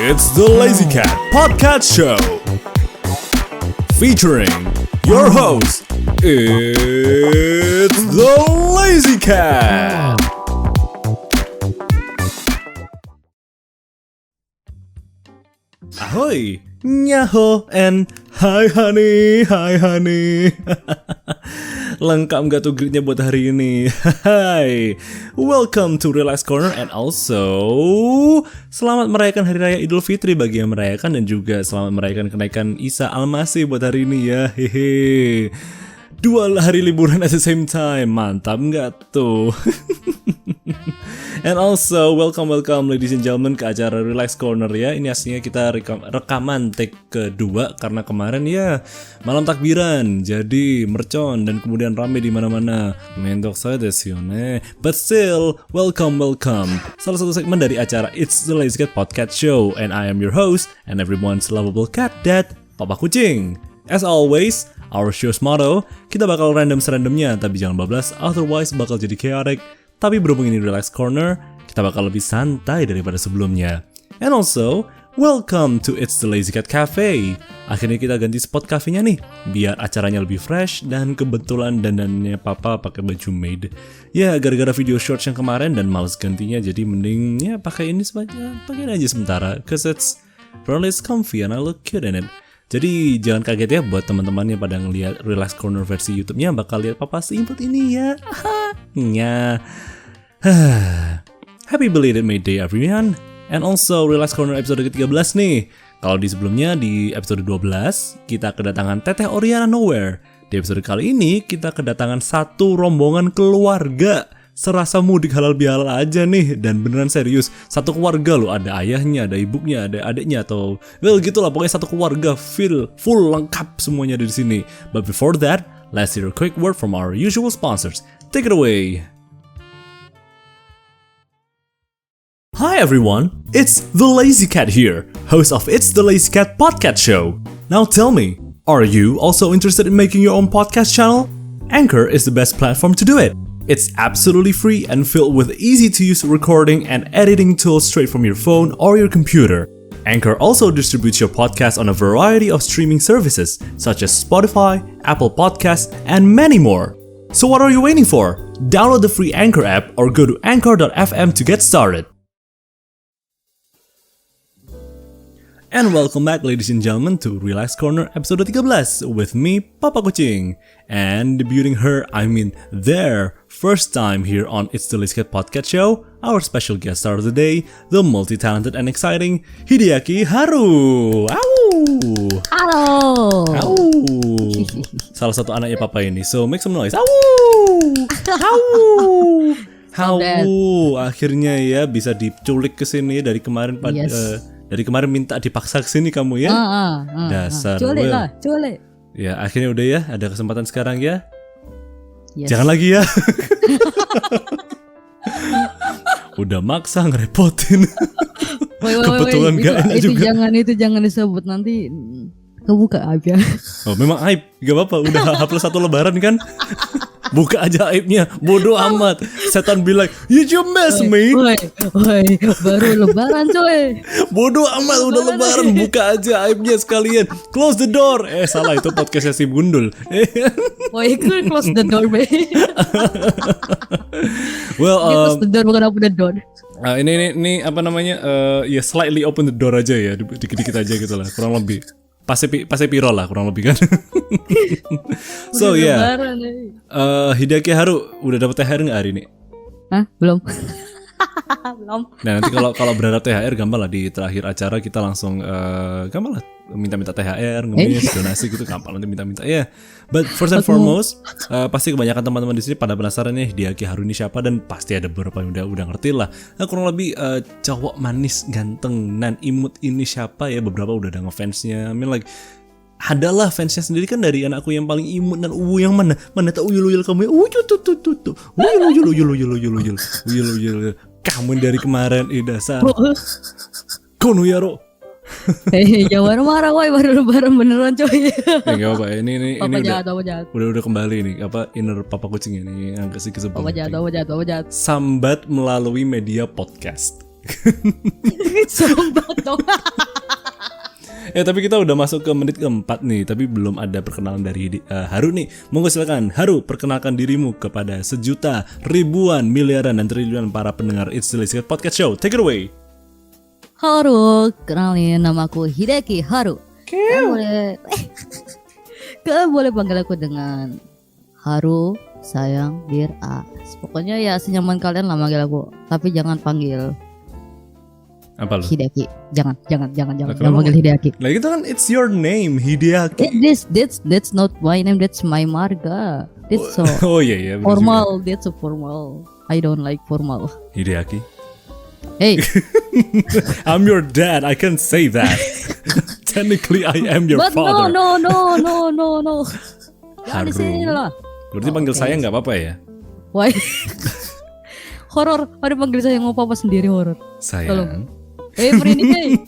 It's the Lazy Cat Podcast Show, featuring your host. It's the Lazy Cat. Ahoy, nyaho, and hi honey. Lengkap nggak tuh greetnya buat hari ini? Hai, welcome to Relax Corner, and also selamat merayakan Hari Raya Idul Fitri bagi yang merayakan, dan juga selamat merayakan kenaikan Isa Al-Masih buat hari ini ya. Hehe. 2 hari liburan at the same time, mantap nggak tuh? And also welcome ladies and gentlemen ke acara Relax Corner ya. Ini aslinya kita rekaman take kedua karena kemarin ya malam takbiran, jadi mercon dan kemudian rame di mana-mana. Mentok saya desyone. But still, welcome. Salah satu segmen dari acara It's the Lazy Cat Podcast Show, and I am your host and everyone's lovable cat dad, Papa Kucing. As always, our show's motto, kita bakal random serandomnya, tapi jangan bablas, otherwise bakal jadi chaotic. Tapi berhubung ini Relax Corner, kita bakal lebih santai daripada sebelumnya. And also, welcome to It's the Lazy Cat Cafe. Akhirnya kita ganti spot kafenya nih, biar acaranya lebih fresh, dan kebetulan dandannya papa pakai baju maid. Ya, gara-gara video shorts yang kemarin dan males gantinya, jadi mending ya pakai ini sebagai pakai aja sementara, cause it's really comfy and I look cute in it. Jadi jangan kaget ya buat teman-teman yang pada ngeliat Relax Corner versi YouTube-nya bakal lihat papa seimut ini ya. Nya. Happy belated May Day everyone. And also Relax Corner episode ke-13 nih. Kalau di sebelumnya di episode 12 kita kedatangan Teteh Oriana Nowhere. Di episode kali ini kita kedatangan satu rombongan keluarga. Serasa mudik halal bihalal aja nih, dan beneran serius. Satu keluarga loh, ada ayahnya, ada ibunya, ada adiknya, atau well gitulah, pokoknya satu keluarga full lengkap semuanya di sini. But before that, let's hear a quick word from our usual sponsors. Take it away. Hi everyone, it's the Lazy Cat here, host of It's the Lazy Cat Podcast Show. Now tell me, are you also interested in making your own podcast channel? Anchor is the best platform to do it. It's absolutely free and filled with easy-to-use recording and editing tools straight from your phone or your computer. Anchor also distributes your podcast on a variety of streaming services such as Spotify, Apple Podcasts, and many more. So what are you waiting for? Download the free Anchor app or go to anchor.fm to get started. And welcome back ladies and gentlemen to Relax Corner episode 13 with me, Papa Kucing. And debuting her, I mean their first time here on It's the Lazy Cat Podcast Show, our special guest star of the day, the multi-talented and exciting Hideaki Haru. Au! Halo. Au! Salah satu anaknya Papa ini, so make some noise. Au! Au! Au! Akhirnya ya bisa diculik ke sini dari kemarin dari kemarin minta dipaksa kesini kamu ya. Dasar. Culik lah, culik. Ya akhirnya udah ya, ada kesempatan sekarang ya. Yes. Jangan lagi ya. Udah maksa ngerepotin. Kebetulan gak enak juga. Itu jangan disebut, nanti kebuka aib ya. Oh memang aib, gak apa-apa. Udah H+1 lebaran kan. Buka aja aibnya, bodoh amat. Setan bilang, you mess me. Woi, baru lebaran coy. Bodoh amat, udah lebaran, buka aja aibnya sekalian. Close the door. Salah, itu podcastnya si Gundul. Woi, close the door, be. Well, close the door, bukan open the door. Ini apa namanya? Ya slightly open the door aja ya, dikit-dikit aja gitu lah, kurang lebih. Pasai piro lah kurang lebih kan. So ya, Hideaki Haru udah dapet THR nggak hari ini? Hah? Belum. Belum. Nah nanti kalau berharap THR gampang lah, di terakhir acara kita langsung gampang lah minta THR, ngemis, donasi gitu, gampang nanti minta ya. But first and foremost, pasti kebanyakan teman-teman di sini pada penasaran nih Hideaki Haru ini siapa, dan pasti ada beberapa yang udah ngerti lah. Nah, kurang lebih cowok manis ganteng nan imut ini siapa ya, beberapa udah ada ngefansnya. I mean like adalah fansnya sendiri kan dari anakku yang paling imut dan yang mana tak uyul kamu ya, uyul kamu dari kemarin dasar kono yaro. Jangan marah, woi, baru lebaran beneran coy. Enggak apa-apa, ini Papa jahat. Udah kembali nih, apa inner Papa Kucing ini yang kasih kesempatan. Papa jahat. Sambat melalui media podcast. Sobat dong. Tapi kita udah masuk ke menit keempat nih, tapi belum ada perkenalan dari Haru nih. Monggo silakan Haru, perkenalkan dirimu kepada sejuta, ribuan, miliaran dan triliunan para pendengar It's Delicious Podcast Show. Take it away. Haru, kenalin namaku Hideki Haru. Kalian boleh panggil aku dengan Haru, sayang, dear As. Pokoknya ya senyaman kalian lah manggil aku, tapi jangan panggil Apa lu? Hideki. Jangan panggil Hideki. Nah itu kan it's your name, Hideaki. That's not my name, that's my marga. That's so Oh iya bener formal, that's so formal. I don't like formal. juga. Hideaki. Hey, I'm your dad, I can say that. Technically I am your but father. no. Jangan Haru. di sini lah. Berarti panggil Okay. saya nggak apa-apa ya? Why? Horor, ada panggil saya ngomong apa sendiri horor. Sayang. Merinding.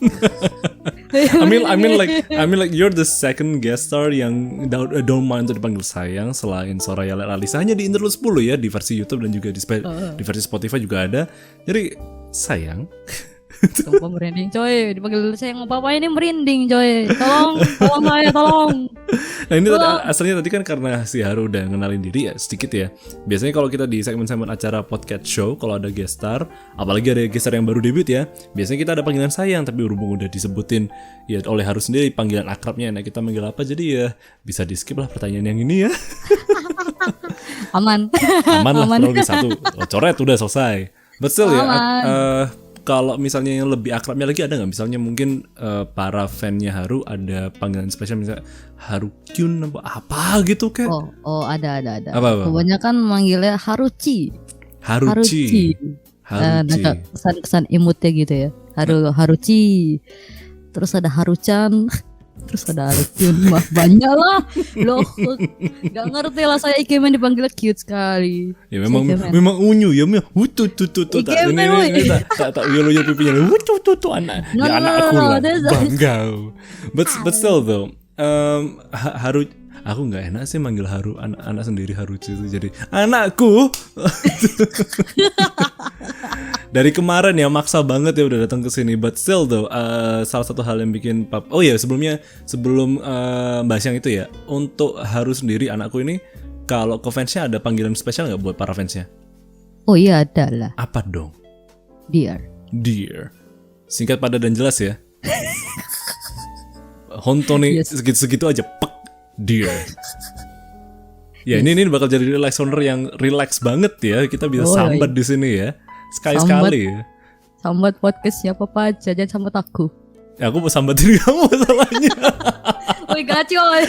I mean like you're the second guest star yang don't mind untuk dipanggil sayang selain Soraya Lalisa, hanya di interlude 10 ya, di versi YouTube dan juga di versi Spotify juga ada. Jadi sayang. Sumpah merinding coy, dipanggil saya ngomong apa ini merinding coy. Tolong saya, tolong. Nah ini asalnya tadi kan karena si Haru udah ngenalin diri ya sedikit ya. Biasanya kalau kita di segmen-segmen acara podcast show, kalau ada guest star, apalagi ada guest star yang baru debut ya, biasanya kita ada panggilan sayang, tapi berhubung udah disebutin ya oleh Haru sendiri panggilan akrabnya, nah kita manggil apa, jadi ya bisa di skip lah pertanyaan yang ini ya. Aman Aman lah, kurang lebih satu. Coret udah selesai. But still ya, Aman. kalau misalnya yang lebih akrabnya lagi ada nggak? Misalnya mungkin para fannya Haru ada panggilan spesial, misalnya Haru Kyun apa gitu kayak. Oh ada. Apa? Kebanyakan manggilnya Haruchi. Haruchi. Nah, kesan imutnya gitu ya. Haruchi. Terus ada Haruchan. Terus ada Harukyun. Mah banyak lah. Loh, gak ngerti lah saya Ikemen dipanggil cute sekali. Ya memang unyu ya, Ikemen, ini tak uyul pipinya, anak No, ya no, anakku no, lah, that's- bangga. But still though, Haru, aku nggak enak sih manggil Haru anak sendiri Haruchi itu, jadi anakku. Dari kemarin ya maksa banget ya udah datang ke sini, but still though, salah satu hal yang bikin sebelum bahas yang itu ya, untuk Haru sendiri anakku ini, kalau ke fansnya ada panggilan spesial nggak buat para fansnya? Oh iya ada lah. Apa dong? Dear. Singkat padat dan jelas ya. Honto nih Yes. segitu aja, pek, dear. Ya ini bakal jadi relax owner yang relax banget ya. Kita bisa sambat di sini ya. Sekali-sekali ya. Sambat podcast siapa aja, jangan sambat aku. Ya aku mau sambatin kamu masalahnya. Woi gacoy.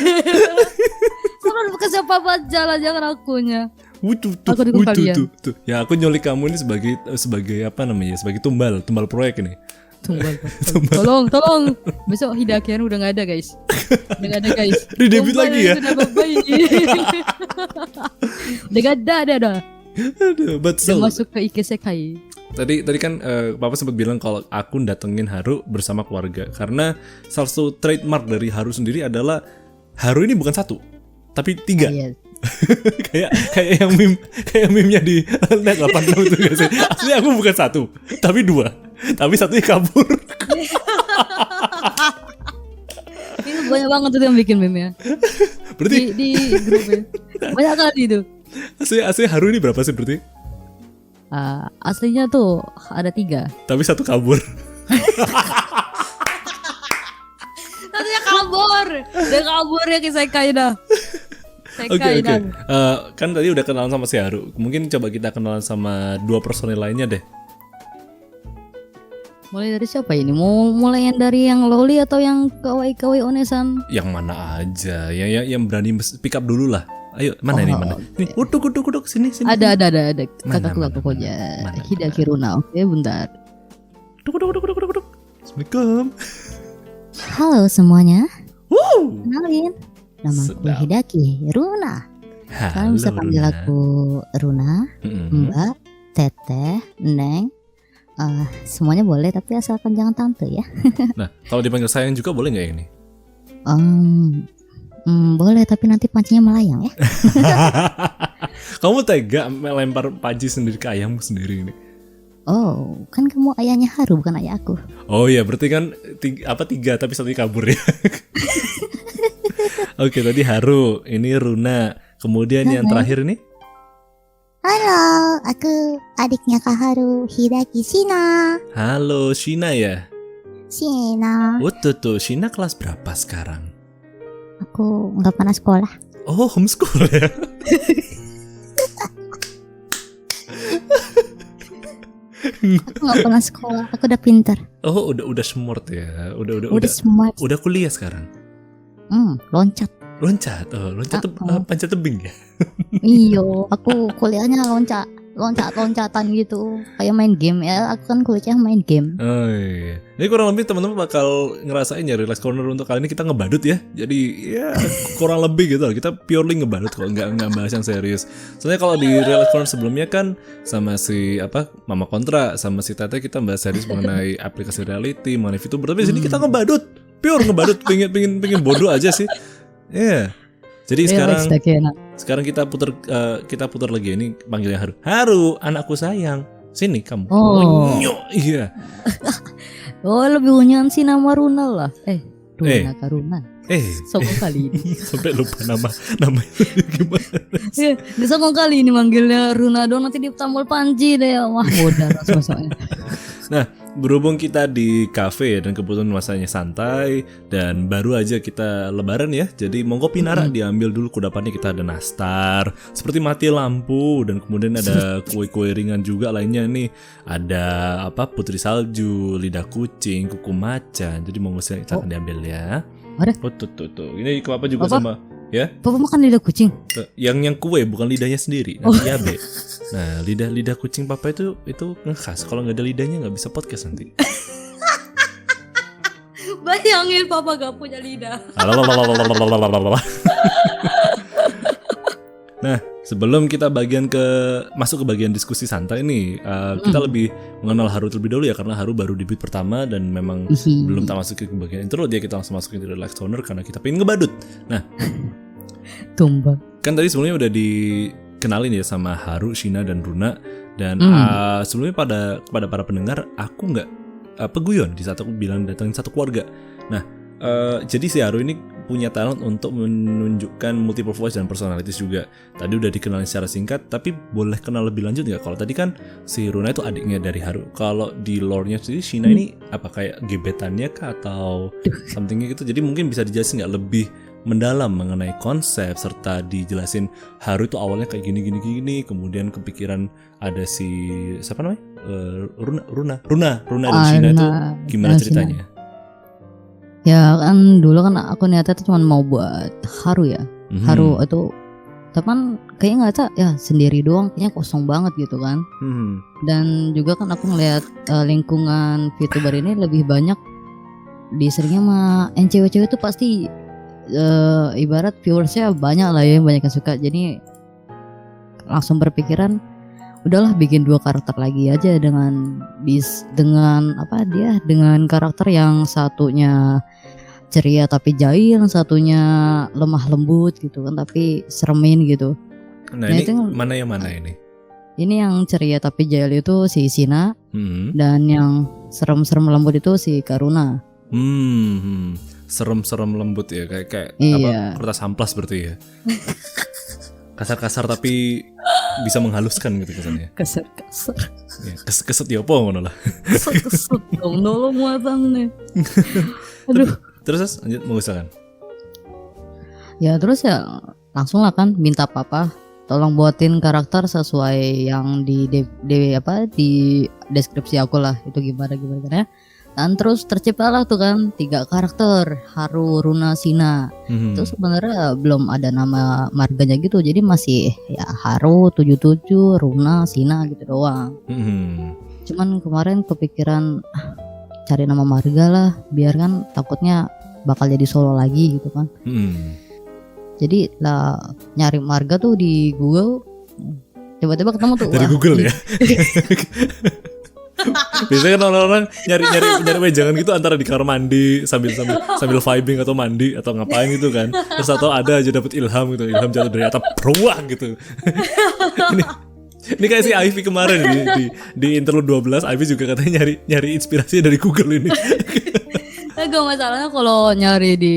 Sambat podcast siapa aja lah, jangan akunya. Aku dukung kalian. Ya aku nyulik kamu ini sebagai apa namanya? Sebagai tumbal proyek ini. Tolong. Besok Hidakian udah gak ada guys. Redebut lagi ya. Udah gak ada. Aduh, but Udah still, masuk ke Ikisekai. Tadi kan Papa sempat bilang kalau aku datengin Haru bersama keluarga, karena salah satu trademark dari Haru sendiri adalah Haru ini bukan satu, tapi 3. Yes. kayak yang meme-nya di net 86 itu gak sih? Asli aku bukan 1, tapi 2. Tapi satunya kabur. Itu banyak banget tuh yang bikin meme ya. Berarti Di grupnya. Banyak kali itu. asli Haru ini berapa sih berarti? Aslinya tuh ada 3. Tapi 1 kabur. Satunya kabur. Dia kabur ya Kisekai dah. Oke. Kan tadi udah kenalan sama si Haru. Mungkin coba kita kenalan sama 2 personil lainnya deh. Mulai dari siapa ini? Mau mulai yang dari yang loli atau yang kawaii onesan? Yang mana aja, yang berani pick up dulu lah. Ayo, mana ini mana? Nih, uduk sini. Ada. Mana? Kakak pokoknya. Mana? Hidaki Runa. Oke, bentar. Duk. Assalamualaikum. Halo semuanya. Woo. Kenalin. Namaku Sedap. Hidaki Runa. Kalian bisa panggil Runa. aku Runa, Mbak, Teteh, Neng. Semuanya boleh tapi asalkan jangan tante ya. Nah, kalau dipanggil sayang juga boleh nggak ini? Boleh tapi nanti pancinya melayang ya. Kamu tega melempar paji sendiri ke ayammu sendiri ini? Oh, kan kamu ayahnya Haru bukan ayah aku. Oh iya, berarti kan tiga tapi satu kabur ya. Oke, tadi Haru, ini Runa, kemudian yang terakhir ini. Halo, aku adiknya Kak Haru, Hidaki Shina. Halo, Shina ya. Shina. Oh tuh, Shina kelas berapa sekarang? Aku nggak pernah sekolah. Oh, homeschool ya. Aku nggak pernah sekolah. Aku udah pinter. Oh, udah smart ya. Udah Smart. udah kuliah sekarang. Loncat. Loncat panjat tebing ya. Iyo, aku kuliahnya loncatan gitu. Kayak main game ya. Aku kan kuliahnya main game. Oh iya. Ini kurang lebih teman-teman bakal ngerasain ya Relax Corner untuk kali ini kita ngebadut ya. Jadi ya kurang lebih gitu lah. Kita purely ngebadut kok, nggak bahas yang serius. Soalnya kalau di Relax Corner sebelumnya kan sama si Mama Kontra sama si Tete kita bahas serius mengenai aplikasi reality, mengenai VTuber. Tapi di sini kita ngebadut, pure ngebadut, pengen bodoh aja sih. Iya. Jadi sekarang kita putar lagi ini panggilnya Haru. Haru, anakku sayang. Sini kamu. Oh. Iya. Oh, lebih unyan sih nama Runa lah. Runa Karuna. Songong kali ini. Sampai lupa nama gimana. Disongong kali ini manggilnya Runa dong, nanti ditambal Panji deh. Wah, bodoh rasanya. Nah, berhubung kita di cafe dan kebetulan masanya santai dan baru aja kita lebaran ya. Jadi monggo Pinara diambil dulu kudapannya, kita ada nastar, seperti mati lampu, dan kemudian ada kue-kue ringan juga lainnya nih. Ada putri salju, lidah kucing, kuku macan. Jadi monggo silakan diambil ya. Ada. Oh, tuh. Ini ke Papa juga sama ya. Papa makan lidah kucing. Yang kue bukan lidahnya sendiri. Nanti Abe. Nah, lidah kucing Papa itu ngekhas. Kalau nggak ada lidahnya nggak bisa podcast nanti. Bayangin Papa gak punya lidah. Nah, sebelum kita masuk ke bagian diskusi santai nih, kita lebih mengenal Haru terlebih dahulu ya, karena Haru baru debut pertama dan memang belum tak masuk ke bagian intro, dia kita langsung masukin di Relax Corner karena kita pengen ngebadut. Nah, tumbang. Kan tadi sebelumnya udah dikenalin ya sama Haru, Shina dan Runa, dan sebelumnya kepada para pendengar, aku nggak peguyon di saat aku bilang datangin satu keluarga. Nah, jadi si Haru ini punya talent untuk menunjukkan multiple voice dan personalities juga. Tadi udah dikenalin secara singkat, tapi boleh kenal lebih lanjut nggak? Kalau tadi kan si Runa itu adiknya dari Haru. Kalau di lore-nya sendiri Shina ini apa kayak gebetannya kah atau somethingnya gitu? Jadi mungkin bisa dijelasin nggak lebih mendalam mengenai konsep, serta dijelasin Haru itu awalnya kayak gini, kemudian kepikiran ada si siapa namanya? Runa dan Shina itu gimana ceritanya? Ya kan dulu kan aku niatnya tuh cuma mau buat Haru ya. Haru itu teman kayaknya nggak tahu ya, sendiri doang kayaknya kosong banget gitu kan. Dan juga kan aku ngeliat lingkungan VTuber ini lebih banyak diseringnya sama yang cewek-cewek tuh pasti ibarat viewersnya banyak lah ya, banyak yang suka. Jadi langsung berpikiran udahlah bikin 2 karakter lagi aja dengan karakter yang satunya ceria tapi jahil, satunya lemah lembut gitu kan tapi seremin gitu. Nah ini itu, mana ini? Ini yang ceria tapi jahil itu si Shina, dan yang serem-serem lembut itu si Karuna. Serem-serem lembut ya, kayak iya. Kertas amplas berarti ya. Kasar-kasar tapi bisa menghaluskan gitu kesannya. Kasar-kasar. Ya, keset ya apa ngono lah. Keset dong, nolong muatannya. Aduh. Terus lanjut mengusahakan. Ya terus ya langsung lah kan minta papa tolong buatin karakter sesuai yang di deskripsi aku lah, itu gimana ya. Dan terus terciptalah tuh kan 3 karakter, Haru, Runa, Shina. Itu sebenarnya belum ada nama marganya gitu, jadi masih ya Haru 77, Runa, Shina gitu doang. Cuman kemarin kepikiran cari nama marga lah, biar kan takutnya bakal jadi solo lagi gitu kan. Jadi lah nyari marga tuh di Google, tiba-tiba ketemu tuh. Dari Google ya. Biasanya kan orang-orang nyari wejangan gitu antara di kamar mandi sambil vibing atau mandi atau ngapain gitu kan. Terus atau ada aja dapet ilham gitu, ilham jatuh dari atap peruah gitu. Ini kayak si Ivy kemarin di interlude 12, Ivy juga katanya nyari inspirasi dari Google ini. Gak masalahnya kalau nyari di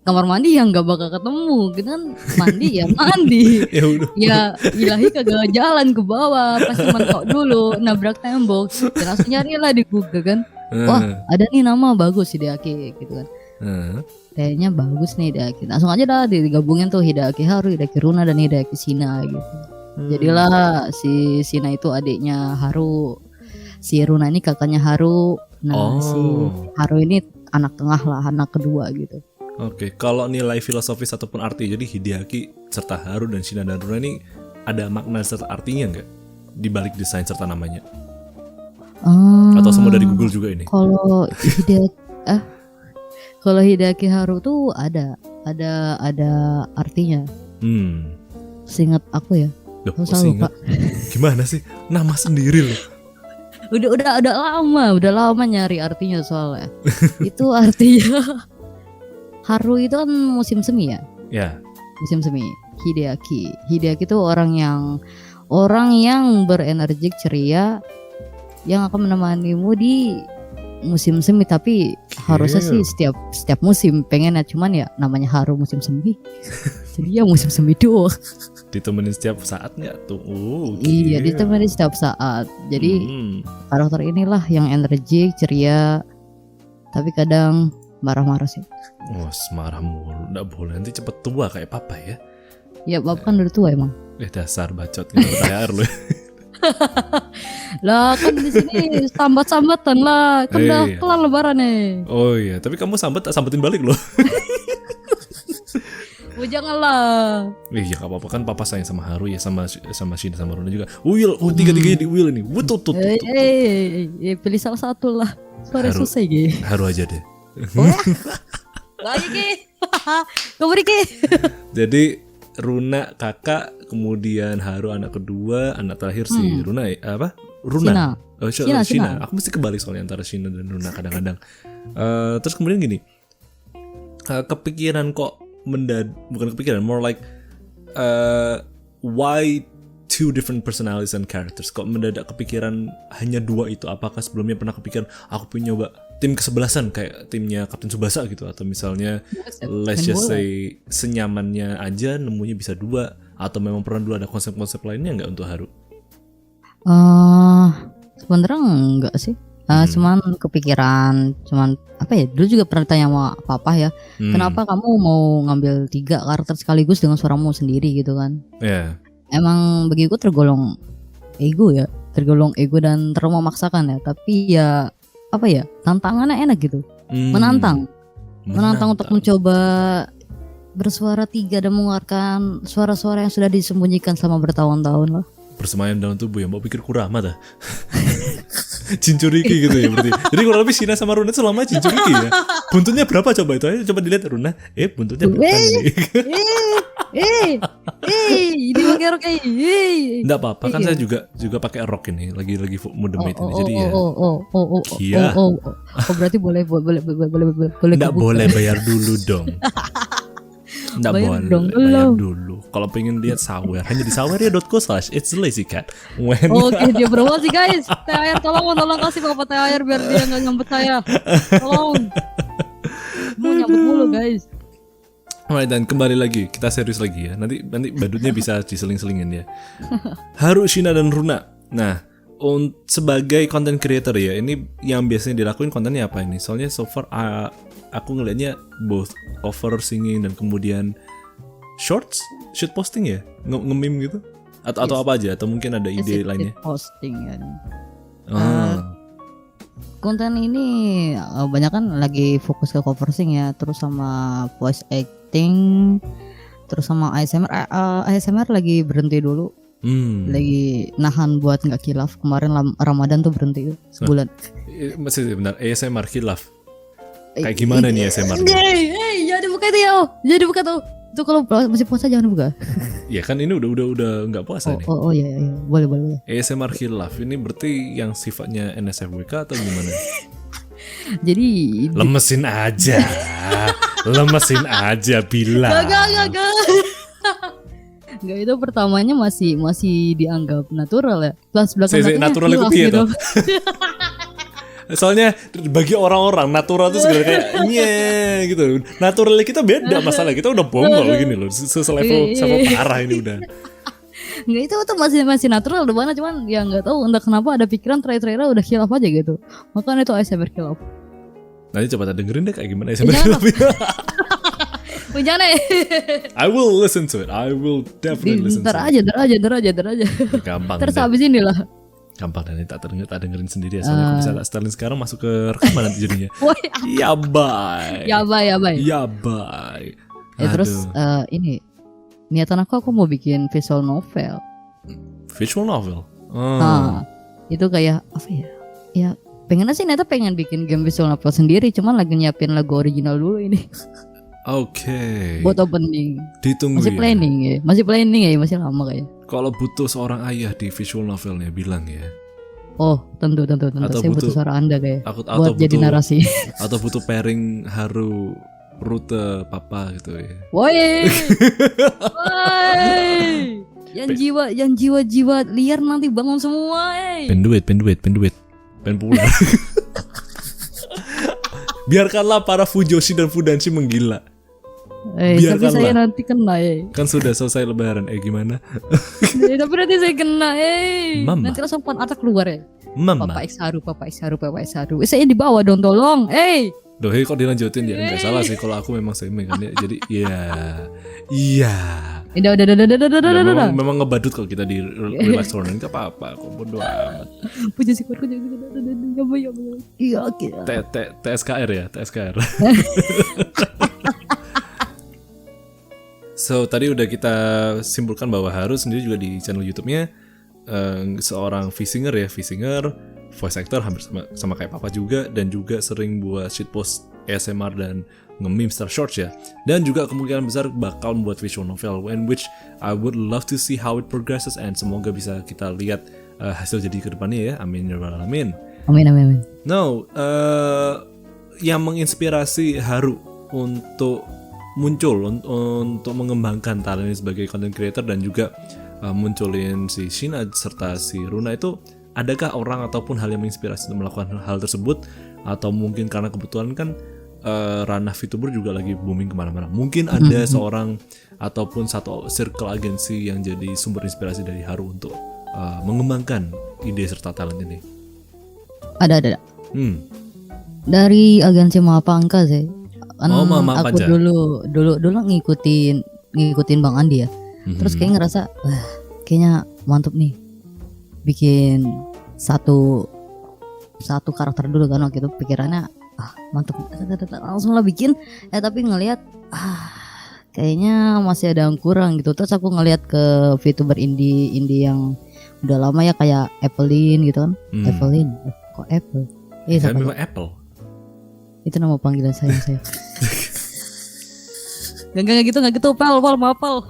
kamar mandi yang gak bakal ketemu. Kita kan mandi ya mandi. Ya udah. Ya ilahi kagak jalan ke bawah, pasti mentok dulu, nabrak tembok. Dan langsung nyari lah di Google kan. Wah ada nih nama bagus Hideaki gitu kan. Kayaknya bagus nih Hideaki. Langsung aja dah digabungin tuh Hideaki Haru, Hideaki Runa, dan Hideaki Shina gitu. Jadilah si Shina itu adiknya Haru, si Runa ini kakaknya Haru. Nah si Haru ini anak tengah lah, anak kedua gitu. Oke, kalau nilai filosofis ataupun arti, jadi Hideaki serta Haru dan Shina dan Runa ini ada makna serta artinya nggak di balik desain serta namanya? Atau semua dari Google juga ini? Kalau Hideaki Haru tuh ada artinya. Seingat aku ya. Loh, lupa. Gimana sih? Nama sendiri loh. Udah lama nyari artinya soalnya. Itu artinya Haru itu kan musim semi ya? Ya. Musim semi. Hideaki itu orang yang berenergik, ceria, yang akan menemanimu di musim semi. Tapi harusnya sih setiap musim pengennya, cuman ya namanya Haru musim semi. Jadi ya musim semi doang. Ditemenin setiap saatnya tuh. Iya, ditemenin setiap saat. Jadi karakter inilah yang energik, ceria, tapi kadang marah-marah sih. Marah mulu, nggak boleh, nanti cepet tua kayak papa ya. Ya papa kan udah tua emang. Dasar bacot nggak THR lu. Lah kan di sini sambat-sambatan lah, kan udah kelar lebaran nih. Oh iya, tapi kamu sambetin balik loh. Oh janganlah. Iya gak apa-apa, kan papa sayang sama Haru ya, sama Shina sama Runa juga. Will, tiga-tiganya di Will ini. Pilih salah satu lah. Suara susah gitu. Haru aja deh. Lagi ki. Kembali ki. Jadi Runa kakak, kemudian Haru anak kedua, anak terakhir si Runa apa? Runa. Shina. Aku mesti kebalik soalnya antara Shina dan Runa kadang-kadang. Terus kemudian gini. Kepikiran kok bukan kepikiran, more like why two different personalities and characters? Kok mendadak kepikiran hanya dua itu? Apakah sebelumnya pernah kepikiran aku pengen nyoba tim kesebelasan kayak timnya Kapten Tsubasa gitu, atau misalnya let's just say senyamannya aja nemunya bisa dua, atau memang pernah dulu ada konsep-konsep lainnya nggak untuk Haru? Sebenarnya enggak sih. Cuman kepikiran, apa ya, dulu juga pernah tanya sama papa ya, kenapa kamu mau ngambil 3 karakter sekaligus dengan suaramu sendiri gitu kan. Emang bagiku tergolong ego dan terlalu memaksakan ya, tapi ya apa ya, tantangannya enak gitu. Menantang untuk mencoba bersuara 3 dan mengeluarkan suara-suara yang sudah disembunyikan selama bertahun-tahun lah. Bersemayam dalam tubuh ya, mau pikir Kurama dah. Jinchuriki gitu ya berarti. Jadi kalau lebih Shina sama Runa selama Jinchuriki ya. Buntutnya berapa coba itu aja, coba dilihat Runa. Buntutnya berapa nih? Ini pakai rok Enggak apa-apa kan, saya juga pakai rok ini, lagi mode mate ini. Jadi ya. Iya. Berarti boleh. Enggak boleh, bayar dulu dong. Nggak boleh, bayar dulu. Kalau pengen lihat sawer, hanya di saweria.co/itslazycat. Oke, dia promosi guys. THR tolong kasih Bapak THR biar dia nggak nyambut saya. Tolong. Mau nyambut mulu guys. Alright, dan kembali lagi, kita serius lagi ya. Nanti badutnya bisa diseling-selingin ya. Haru, Shina, dan Runa. Nah, sebagai content creator ya, ini yang biasanya dilakuin kontennya apa ini? Soalnya so far aku ngelihatnya both cover, singing, dan kemudian shoot posting ya, nge-meme gitu, atau apa aja, atau mungkin ada ide lainnya. Posting kan. Konten ini banyak kan lagi fokus ke cover sing ya, terus sama voice acting, terus sama ASMR. ASMR lagi berhenti dulu. Lagi nahan buat nggak khilaf. Kemarin Ramadan tuh berhenti sebulan. Masih benar, ASMR khilaf. Kayak gimana nih ASMR? Jangan buka itu ya. Jadi buka tuh. Itu kalau masih puasa jangan buka. Ya kan ini udah nggak puasa nih. Oh iya. Boleh. ASMR khilaf ini berarti yang sifatnya NSFWK atau gimana? Jadi lemesin aja bilang. Gak. Enggak, itu pertamanya masih dianggap natural ya. Pas Saya belakang natural itu piye toh? Soalnya bagi orang-orang natural itu segala kayak gitu. Naturalnya kita beda, masalah kita udah bongol gini loh. Selevel parah ini udah. Enggak, itu tuh masih natural udah banget, cuman ya nggak tahu entah kenapa ada pikiran terakhir udah khilaf aja gitu. Makanya itu ASMR khilaf. Nanti coba kita dengerin deh kayak gimana ASMR. Jangan I will listen to it. I will definitely listen to it. Ntar aja. Gampang. Terus habis ini lah. Gampang dan tak dengerin sendiri ya. Soalnya aku bisa tak setelin sekarang masuk ke rekaman nanti jadinya. Woi, Ya bye. Terus ini niatan aku mau bikin visual novel. Visual novel. Nah, itu kayak apa ya? Ya pengen sih pengen bikin game visual novel sendiri, cuman lagi nyiapin lagu original dulu ini. Oke. Buat opening. Ditunggu Masih ya. planning ya, masih lama kayak. Kalau butuh seorang ayah di visual novelnya bilang ya. Oh, tentu. Atau Saya butuh suara Anda kayak. Atau Buat jadi narasi. Atau butuh pairing Haru rute papa gitu ya. Woi. Yang jiwa liar nanti bangun semua, Pen duit. Pen pulang. Biarkanlah para Fujoshi dan Fudanshi menggila. Tapi saya nanti kena Kan sudah selesai lebaran, gimana? Tapi nanti saya kena Mama. Nanti langsung atak keluar ya. Mama. Papa X Haru. Saya di bawah dong, tolong. Doh, kok dilanjutin ya? Enggak salah sih kalau aku memang semi kan ya. Jadi iya. Udah. Memang ngebadut kalau kita di relax corner enggak apa-apa, kok bodo amat. Puji syukur. Iya, oke. TSKR ya, TSKR. So, tadi udah kita simpulkan bahwa Haru sendiri juga di channel YouTube-nya seorang V-singer, voice actor hampir sama kayak Papa juga, dan juga sering buat shitpost ASMR dan nge-meme star shorts ya. Dan juga kemungkinan besar bakal membuat visual novel, in which I would love to see how it progresses, and semoga bisa kita lihat hasil jadi ke depannya ya. Amin ya rabbal alamin. Amin. Now, yang menginspirasi Haru untuk muncul untuk mengembangkan talentnya sebagai content creator dan juga munculin si Shina serta si Runa itu, adakah orang ataupun hal yang menginspirasi untuk melakukan hal tersebut, atau mungkin karena kebetulan kan ranah VTuber juga lagi booming kemana-mana, mungkin ada seorang ataupun satu circle agensi yang jadi sumber inspirasi dari Haru untuk mengembangkan ide serta talent ini? Ada. Dari agensi Mahapangka sih. Kan aku dulu ngikutin Bang Andi ya. Terus kayak ngerasa wah, kayaknya mantep nih bikin satu karakter dulu kan waktu itu. Pikirannya mantep, langsung lah bikin. Tapi ngelihat kayaknya masih ada yang kurang gitu. Terus aku ngelihat ke VTuber indie yang udah lama ya, kayak Applein gitu kan. Applein, kok Apple? Kan memang Apple. Itu nama panggilan saya. Gak gitu, Pal, mapal.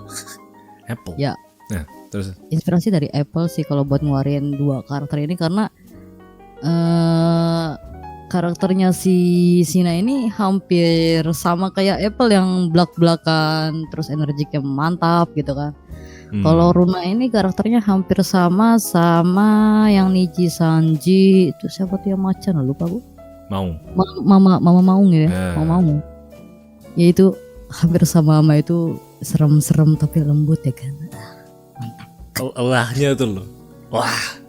Apple. Ya. Nah, terus inspirasi dari Apple sih kalau buat ngeluarin dua karakter ini, karena karakternya si Shina ini hampir sama kayak Apple yang belak-belakan, terus energiknya mantap gitu kan. Kalau Runa ini karakternya hampir sama yang Niji Sanji, itu siapa tuh yang macan, lupa gue. Mama Maung ya. Mama Maung. Ya itu hampir sama itu, serem-serem tapi lembut ya kan. Mantap. Elahnya tuh loh. Wah.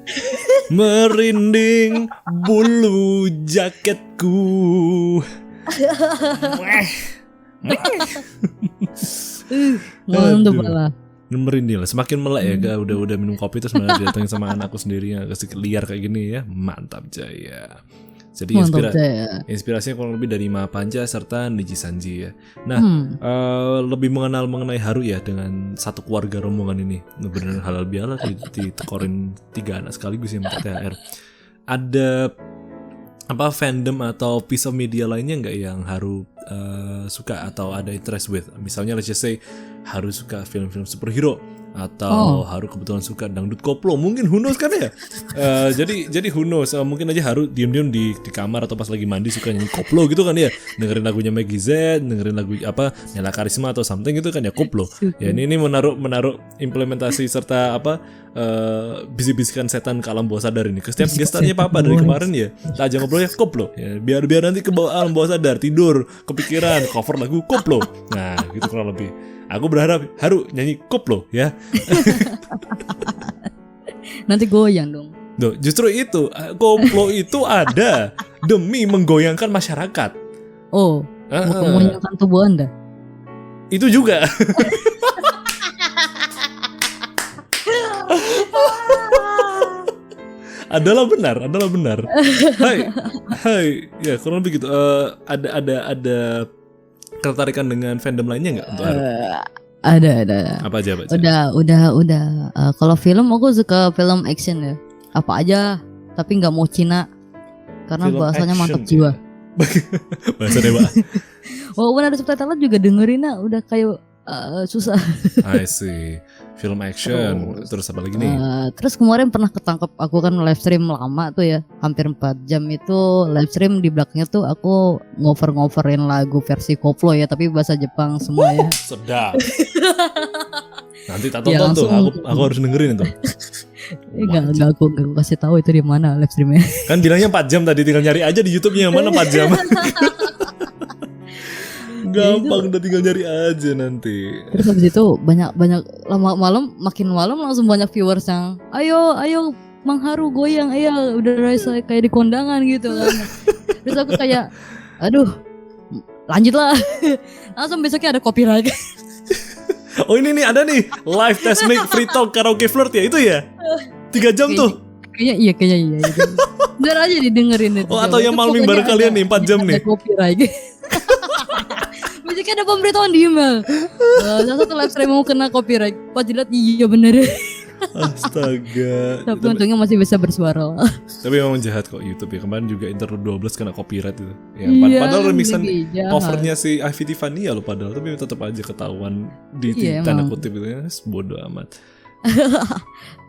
Merinding bulu jaketku. Mantap lah. Merinding lah, semakin melek ya. Udah minum kopi terus malah datangin sama anakku sendiri yang liar kayak gini ya. Mantap jaya. Jadi inspirasinya kurang lebih dari Mahapanja serta Niji Sanji ya. Nah, lebih mengenal mengenai Haru ya dengan satu keluarga rombongan ini. Benar halal bihalal ditekorin 3 anak sekaligus yang minta THR. Ada fandom atau piece of media lainnya nggak yang Haru suka atau ada interest with. Misalnya let's just say Haru suka film-film superhero atau Haru kebetulan suka dangdut koplo, mungkin who knows kan ya. Jadi who knows, mungkin aja Haru diem-diem di kamar atau pas lagi mandi suka nyanyi koplo gitu kan ya, dengerin lagunya Maggie Z, dengerin lagu apa Nela Karisma atau something gitu kan ya, koplo. Ya ini menaruh implementasi serta bisik-bisikan setan ke alam bawah sadar ini. Ke setiap gestarnya Papa dari kemarin ya, tak aja ngobrolnya koplo ya, biar nanti ke alam bawah sadar, tidur kepikiran cover lagu koplo. Nah gitu kurang lebih. Aku berharap Haru nyanyi koplo ya. Nanti goyang dong. Duh, justru itu koplo itu ada demi menggoyangkan masyarakat. Oh, menggoyangkan tubuh Anda. Itu juga. adalah benar. Hai, ya kurang lebih gitu. Ada ketertarikan dengan fandom lainnya nggak untuk Haru? Ada. Apa aja? Udah. Kalau film aku suka film action ya. Apa aja, tapi nggak mau Cina karena Film bahasanya action, mantap jiwa. Bahasanya Pak. Walaupun ada subtitle juga dengerinnya udah kayak susah. I see. Film action. Terus apa lagi nih? Terus kemarin pernah ketangkep, aku kan live stream lama tuh ya, hampir 4 jam itu live stream, di belakangnya tuh aku ngoverin lagu versi koplo ya, tapi bahasa Jepang semua ya. Sedap. Nanti tak tonton tuh, aku harus dengerin itu. Enggak aku kasih tahu itu di mana live streamnya. Kan bilangnya 4 jam tadi, tinggal nyari aja di YouTube-nya yang mana 4 jam. Gampang, udah tinggal nyari aja nanti. Terus habis itu banyak makin malam langsung banyak viewers yang ayo Mang Haru goyang, ayo udah rasa kayak di kondangan gitu kan. Terus aku kayak aduh lanjut lah. Langsung besoknya ada copyright. Oh ini nih ada nih live test mic free talk karaoke flirt ya, itu ya 3 jam tuh. Kayaknya iya. Biar aja didengerin itu. Oh atau yang malming bareng kalian nih 4 jam nih. Copyright. Biasanya ada pemberitahuan di email. Salah satu live stream mau kena copyright. Pas dilihat iya bener. Astaga. Tapi untungnya masih bisa bersuara lah. Tapi memang jahat kok YouTube ya. Kemarin juga Interlude 12 kena copyright itu. Ya, Iya, padahal remixan jahat. covernya si Ivy Tiffany ya lo padahal, tapi tetap aja ketahuan di Iya, tanda emang. kutip itu ya. Bodoh amat.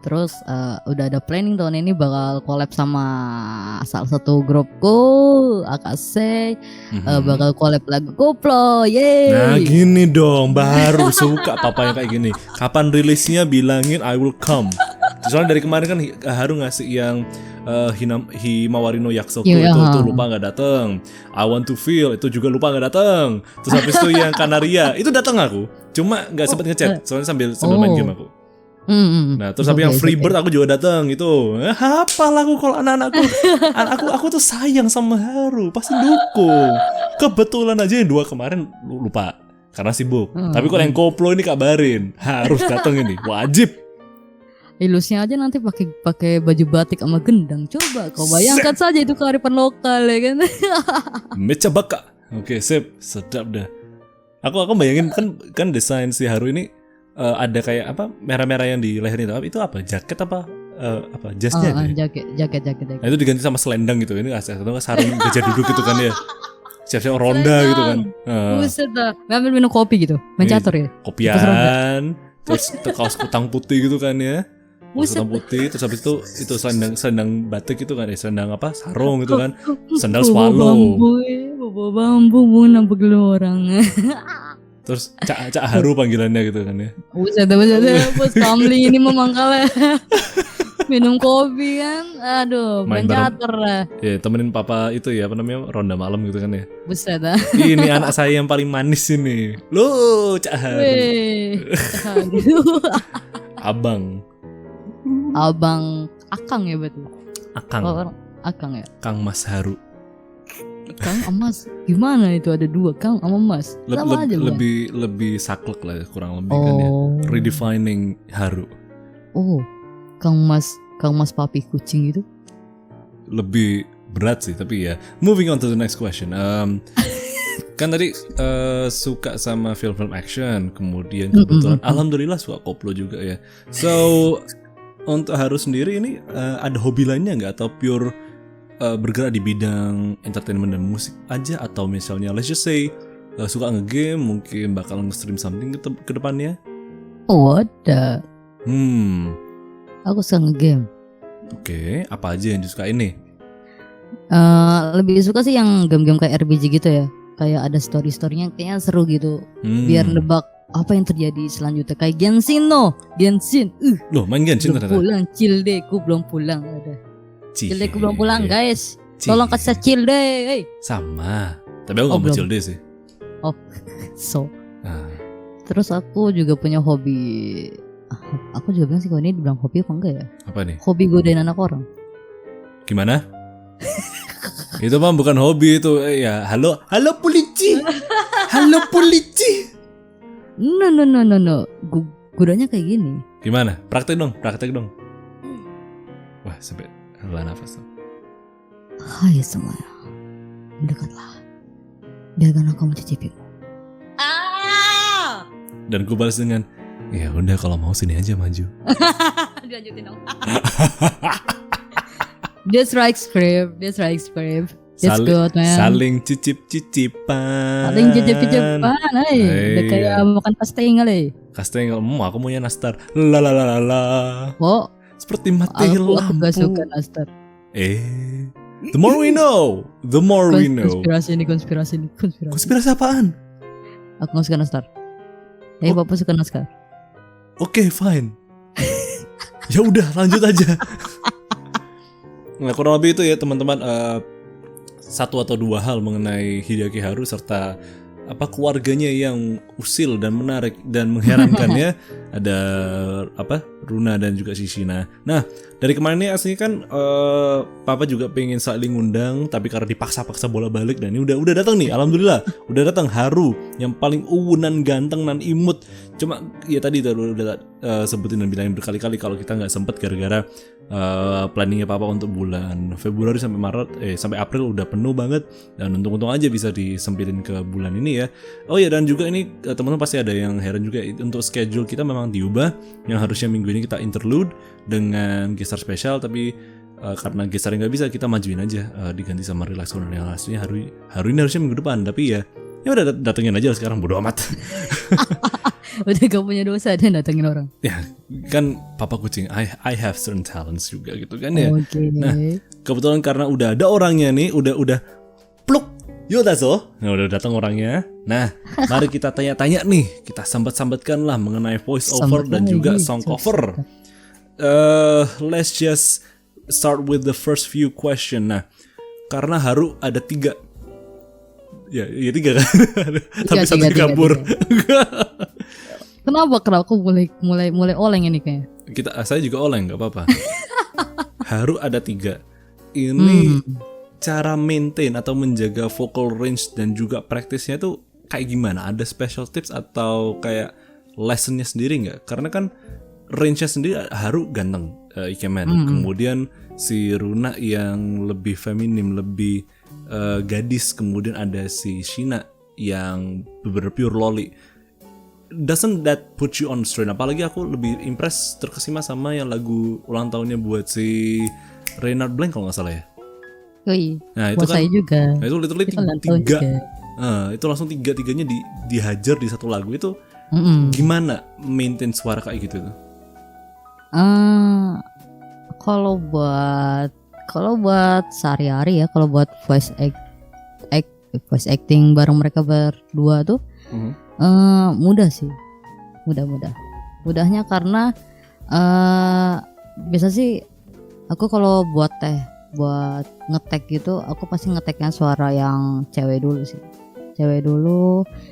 Terus udah ada planning tahun ini bakal collab sama salah satu grupku, Akase. Bakal collab lagu koplo, yeay. Nah gini dong, baru suka papa yang kayak gini. Kapan rilisnya bilangin I will come. Soalnya dari kemarin kan Haru ngasih yang Himawari no Yakusoku Iya, itu lupa nggak dateng. I want to feel itu juga lupa nggak dateng. Terus habis itu yang Kanaria itu datang aku. Cuma nggak sempet ngechat. Soalnya sambil main game aku. Nah terus tapi yang Freebird aku juga datang itu. Apa lagu kalau anak-anakku aku tuh sayang sama Haru, pasti dukung. Kebetulan aja yang 2 kemarin lupa karena sibuk. Tapi kalau yang koplo ini kabarin harus datang ini, wajib. Ilusnya aja nanti pakai baju batik sama gendang. Coba kau bayangkan saja itu kearifan lokal ya kan. Mecha baka. Oke, sip, sedap dah. Aku bayangin kan desain si Haru ini ada kayak apa merah-merah yang di lehernya itu apa jaket apa jasnya aja. Jaket. Nah, itu diganti sama selendang gitu. Ini atau sarung gajah duduk gitu kan ya. Siap-siap ronda gitu kan. Buset dah. Ngambil minum kopi gitu. Main catur ya. Kopian, terus kaos kutang putih gitu kan ya. Kaos Buset. kutang putih, terus habis itu selendang batik gitu kan ya. Selendang apa? Sarung gitu kan. Sandal swallow. Bawa bambu nampak orang. Terus Cak Haru panggilannya gitu kan ya. Buset, bos Kamli ini memangkalnya. Minum kopi kan. Aduh, main catur lah. Ya, temenin papa itu ya, apa namanya, ronda malam gitu kan ya. Buset dah. Ini anak saya yang paling manis ini. Loh, Cak Haru. Abang Akang ya betul. Akang. Oh, Akang ya. Kang Mas Haru. Kang Mas gimana itu ada 2 Kang sama Mas. Sama aja Bang. Lebih saklek lah kurang lebih kan ya. Redefining Haru. Oh, Kang Mas papi kucing itu. Lebih berat sih tapi ya. Moving on to the next question. Kan tadi suka sama film-film action, kemudian kebetulan alhamdulillah suka koplo juga ya. So untuk Haru sendiri ini ada hobi lainnya nggak atau pure bergerak di bidang entertainment dan musik aja, atau misalnya let's just say suka nge-game, mungkin bakal nge-stream something ke depannya? Oh ada. Oke, Aku suka nge-game. apa aja yang disukain nih? Lebih suka sih yang game-game kayak RPG gitu ya. Kayak ada story-storynya kayaknya seru gitu. Biar nebak apa yang terjadi selanjutnya. Kayak Genshin no. Genshin. Loh, main Genshin Belum ternyata. pulang, chill deh. Ku belum pulang. Ada. Cih. Chill deh, ku belum pulang guys. Cih. Tolong kasih saya chill deh. Hey. Sama. Tapi aku gak mau belum. chill deh sih. So. Nah, Terus aku juga punya hobi. Aku juga bilang sih kalau ini dibilang hobi apa enggak ya? apa nih? Hobi godain anak orang. Gimana? Itu mah bukan hobi itu. Ya, halo polisi. Halo polisi. No. Godanya kayak gini. Gimana? Praktek dong. Wah, sampai hela nafas tuh. Hai semuanya, dekatlah. Biarkan aku mencicipimu. Dan gue balas dengan, ya udah kalau mau sini aja maju. Dilanjutin dong. That's right, script. That's good, man. Saling cicip-cicipan. Saling cicip-cicipan, Hey, udah kayak makan pastel kali. Kastengel, aku maunya nastar. La. Oh, Seperti mati aku lampu. gak suka nastar. The more we know. Konspirasi ini. Konspirasi apaan? Aku gak suka nastar. Bapak suka nastar. Oke, fine. Ya udah, lanjut aja. Nah, kurang lebih itu ya teman-teman, satu atau dua hal mengenai Hideaki Haru serta keluarganya yang usil dan menarik dan mengherankan ya. Ada Runa dan juga Shishina. Nah, dari kemarin ini aslinya kan Papa juga pengen saling ngundang, tapi karena dipaksa-paksa bola balik, dan ini udah datang nih, alhamdulillah. Udah datang Haru yang paling uwunan, ganteng dan imut. Cuma ya tadi udah sebutin dan bilangin berkali-kali kalau kita nggak sempet gara-gara planningnya Papa untuk bulan Februari sampai April udah penuh banget, dan untung-untung aja bisa disempitin ke bulan ini ya. Oh ya, dan juga ini teman-teman pasti ada yang heran juga, untuk schedule kita memang diubah, yang harusnya minggu ini kita interlude dengan gestar spesial, tapi karena gestarnya nggak bisa, kita majuin aja, diganti sama Relax Corner yang aslinya Haru ini harusnya minggu depan, tapi ya udah datengin aja sekarang, bodo amat. Udah gak punya dosa dan datengin orang. Ya kan Papa kucing, I have certain talents juga gitu kan ya. Oke. Nah, kebetulan karena udah ada orangnya nih, udah pluk. Yodazo, nah udah datang orangnya. Nah, mari kita tanya-tanya nih, kita sambat-sambatkan lah mengenai voice over dan juga song cover. Let's just start with the first few question. Nah, karena Haru ada 3. Ya 3 kan. Tapi satu kabur. Kenapa aku mulai oleng ini kayaknya? Saya juga oleng, nggak apa-apa. Haru ada 3. Ini cara maintain atau menjaga vocal range dan juga praktisnya tuh kayak gimana? Ada special tips atau kayak lessonnya sendiri nggak? Karena kan range-nya sendiri Haru ganteng, ikemen. Kemudian si Runa yang lebih feminim, lebih gadis. Kemudian ada si Shina yang bener pure loli. Doesn't that put you on strain? Apalagi aku lebih impress, terkesima sama yang lagu ulang tahunnya buat si Reynard Blank kalau nggak salah ya. Nah itu kan, saya juga. Nah, itu literally 3. Itu langsung 3-3-nya dihajar di satu lagu itu. Gimana maintain suara kayak gitu tuh? Kalau buat sehari-hari ya, kalau buat voice acting bareng mereka berdua tuh mudah sih, mudahnya karena biasa sih aku kalau buat ngetek gitu, aku pasti ngeteknya suara yang cewek dulu,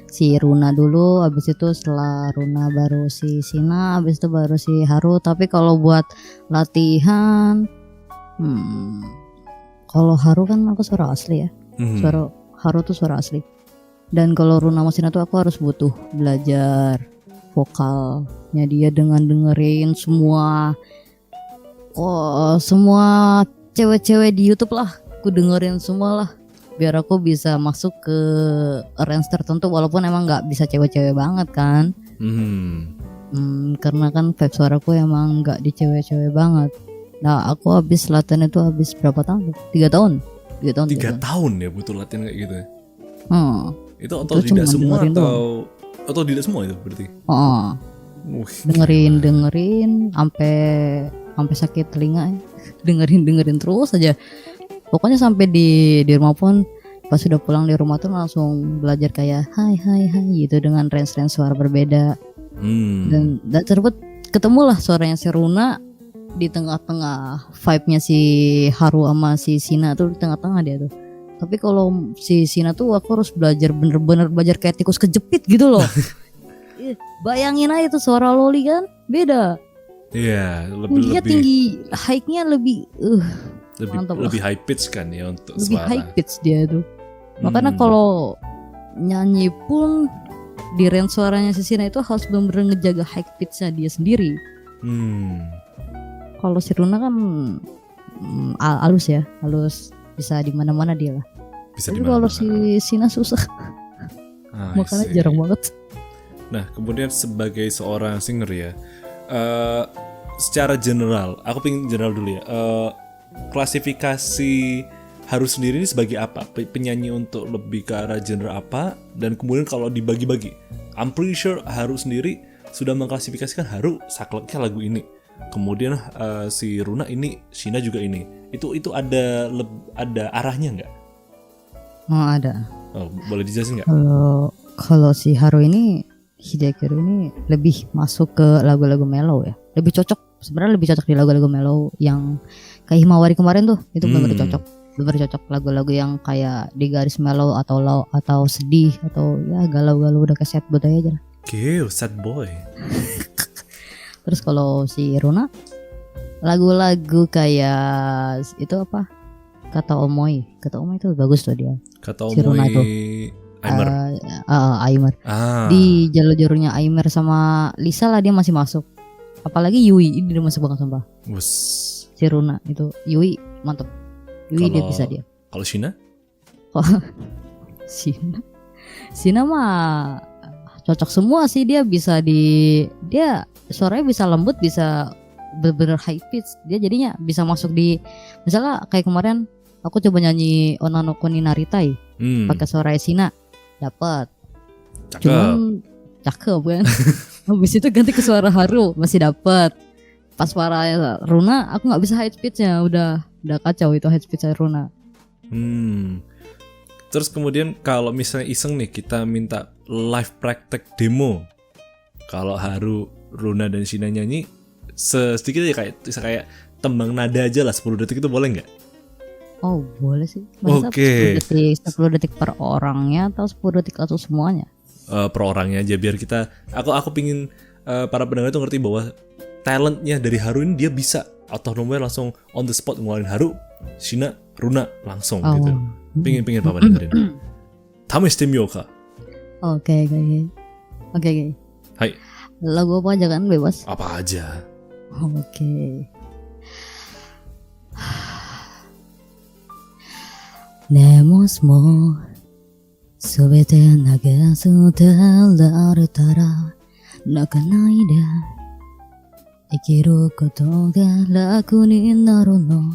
si Runa dulu, abis itu setelah Runa baru si Shina, abis itu baru si Haru. Tapi kalau buat latihan, kalau Haru kan aku suara asli ya, suara Haru tuh suara asli. Dan kalau Runa sama Shina tuh aku harus butuh belajar vokalnya dia dengan dengerin semua cewek-cewek di YouTube lah, aku dengerin semua lah, biar aku bisa masuk ke range tertentu, walaupun emang nggak bisa cewek-cewek banget kan. Karena kan vibe suaraku emang nggak di cewek-cewek banget. Nah, aku habis latihan itu habis berapa tahun? 3 tahun. 3 tahun. 3 tahun ya butuh latihan kayak gitu. Itu Itu otodidak cuma semua dengerin atau otodidak semua itu berarti? Wih, dengerin sampai sakit telinga ya. dengerin terus aja. Pokoknya sampai di rumah pun pas sudah pulang di rumah tuh langsung belajar kayak hai gitu dengan range suara berbeda. Dan tersebut ketemulah suaranya si Runa di tengah-tengah vibe-nya si Haru sama si Sina tuh di tengah-tengah dia tuh. Tapi kalau si Sina tuh aku harus belajar bener-bener belajar kayak tikus kejepit gitu loh. Bayangin aja tuh suara Loli kan beda. Iya, Tingginya lebih tinggi, high-nya lebih mantap lebih lah. high pitch kan ya untuk Lebih suara. high pitch dia tuh. Makanya kalau nyanyi pun di range suaranya si Sina itu harus bener-bener ngejaga high pitch-nya dia sendiri. Kalau si Runa kan halus ya, halus bisa di mana-mana dia lah. Bisa Tapi di mana-mana. kalau si Sina susah, makanya see. jarang banget. Nah, kemudian sebagai seorang singer ya, secara general, aku pengen general dulu ya. Klasifikasi Haru sendiri ini sebagai apa? Penyanyi untuk lebih ke arah genre apa? Dan kemudian kalau dibagi-bagi, I'm pretty sure Haru sendiri sudah mengklasifikasikan Haru sakleknya lagu ini. Kemudian si Runa ini, Shina juga ini. Itu ada arahnya nggak? Oh, ada. Oh, boleh dijelasin nggak? Kalau si Haru ini, Hideki Haru ini lebih masuk ke lagu-lagu mellow ya. Lebih cocok, sebenarnya lebih cocok di lagu-lagu mellow yang kayak Himawari kemarin tuh. Itu benar-benar cocok. Benar cocok lagu-lagu yang kayak di garis mellow atau low atau sedih atau ya galau-galau udah kayak sad boy aja lah. Sad boy. Terus kalau si Runa lagu-lagu kayak itu apa? Kata Omoy itu bagus tuh dia. Kata Si Runa itu. Aimer. Aimer. Di jalur-jalurnya Aimer sama Lisa lah dia masih masuk. Apalagi Yui ini dia masuk banget sumpah. Si Runa itu Yui mantep. Yui dia bisa dia. Kalau Shina? Shina mah cocok semua sih, dia bisa dia suaranya bisa lembut, bisa bener-bener high pitch. Dia jadinya bisa masuk di misalnya kayak kemarin aku coba nyanyi Onanoko ni Naritai pakai suara Shina, dapat. Cuman cakep kan. Habis itu ganti ke suara Haru masih dapat. Pas suara Runa aku nggak bisa high pitchnya, udah kacau itu high pitchnya Runa. Terus kemudian kalau misalnya iseng nih kita minta live praktek demo, kalau Haru, Runa dan Shina nyanyi sedikit aja kayak tembang nada aja lah 10 detik itu boleh nggak? Oh boleh sih. Oke. 10 detik per orangnya atau 10 detik atau semuanya? Per orangnya aja biar kita aku pingin para pendengar itu ngerti bahwa talentnya dari Haru ini dia bisa autonomnya langsung on the spot ngeluarin Haru, Shina, Runa langsung gitu. Pingin papa dengerin. Tameshite miyou ka. Oke. Hai. Lagu apa aja kan bebas? Apa aja. Oke. Nemos mo subete nagasu terara nakanai de ikiru koto ga raku ni naru no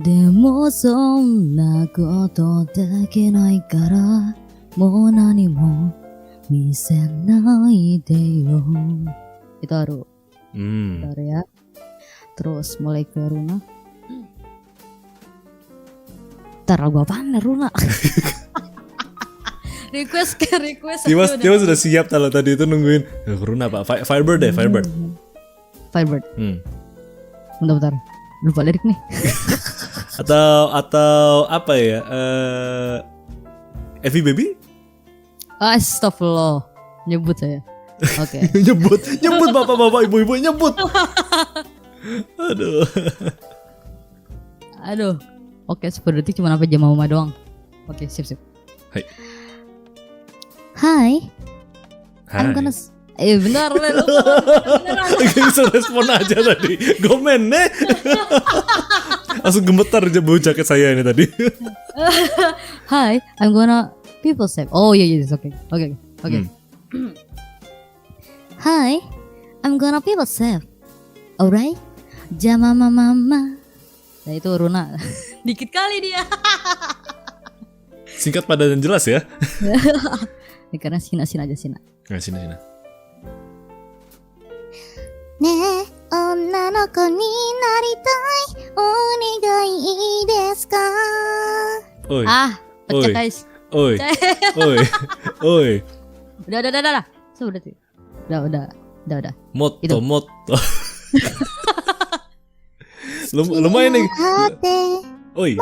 demo sonna koto dekinai kara mou nani mo misenai de yo. Itu Haru. Bentar ya. Terus mulai ke Runa. Ntar lagu apaan Runa? request. Dia sudah siap kalau tadi itu nungguin Runa apa? Firebird deh, Firebird. Bentar. Lupa lirik nih. atau apa ya? Evie Baby? Astagfirullah. Nyebut saya. Oke. nyebut bapak-bapak, ibu-ibu nyebut. Aduh. Oke, 10 detik cuma apa jam mama doang. Oke, sip. Hai. I'm gonna benar. Gak bisa respon aja tadi. Gomen nih. Langsung gemetar aja bau jaket saya ini tadi. Hi, I'm gonna people say. Oh yes, okay. Hi, I'm gonna people say. Alright, jama mama Nah itu Runa. Dikit kali dia. Singkat padat dan jelas ya. Ya, karena Sina aja Sina. Nah, sini. ねえ女の子になりたいお願いいいですか Oi, Ah, pecah Oi. guys. oi, oi, oi. Udah. So, udah. Motto, Itu. motto. Lumayan nih. だって Oi,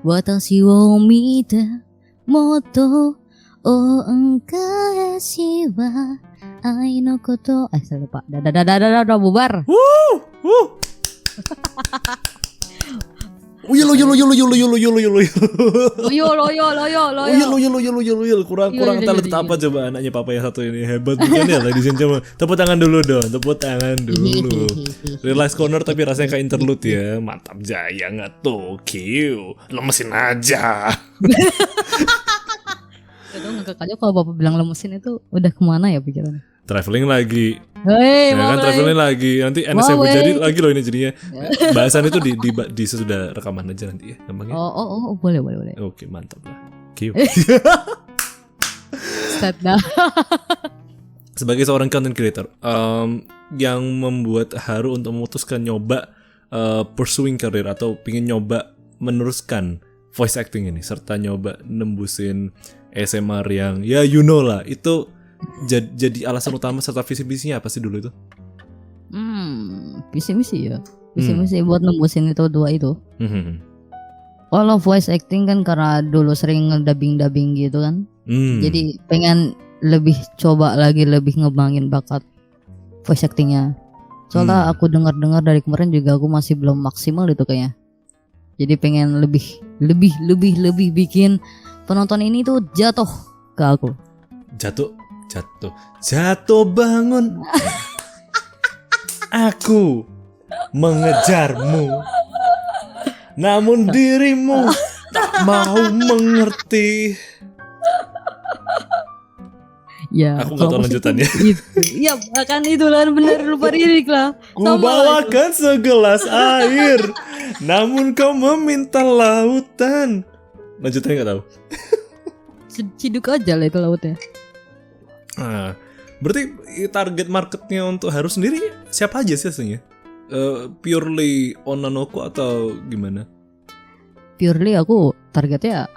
Watashi wo mite moto o engkashi wa ai no koto. Saya lupa. Dah bubar. Oh yolo. Loyo. Kurang Yolo. talent apa coba anaknya papa yang satu ini hebat bukan ya ladies and gentlemen. Tepuk tangan dulu dong, tepuk tangan dulu. Relax corner tapi rasanya kayak interlude ya. Mantap Jaya nggak tuh, Q. Lemesin aja. Itu ngakak aja kalau bapak bilang lemesin itu udah kemana ya pikirannya? Traveling lagi. Hei, Ya kan traveling lagi. Nanti NSF Mau, jadi wey. lagi loh ini jadinya. Bahasan itu di sesudah rekaman aja nanti ya gampangnya. Oh, boleh. Oke, mantap lah. Q. Start dah. Sebagai seorang content creator, yang membuat Haru untuk memutuskan nyoba pursuing career atau pingin nyoba meneruskan voice acting ini serta nyoba nembusin ASMR yang ya you know lah itu jadi alasan utama serta visi-misinya apa sih dulu itu? Visi-misi ya. Visi-misi buat nembusin itu dua itu. Kalau voice acting kan karena dulu sering ngedubbing gitu kan. Jadi pengen lebih coba lagi lebih ngebangin bakat voice actingnya. Soalnya aku dengar dari kemarin juga aku masih belum maksimal itu kayaknya. Jadi pengen lebih bikin penonton ini tuh jatuh ke aku. Jatuh bangun. Aku mengejarmu. Namun dirimu tak mau mengerti. Ya, Aku nggak tahu kalau lanjutannya. Iya, kan itu lah bener lupa lirik lah. Ku bawakan segelas air, namun kau meminta lautan. Lanjutannya nggak tahu. Ciduk aja lah itu lautnya. Nah, berarti target marketnya untuk Haru sendiri siapa aja sih aslinya? Purely Onanoko atau gimana? Purely aku targetnya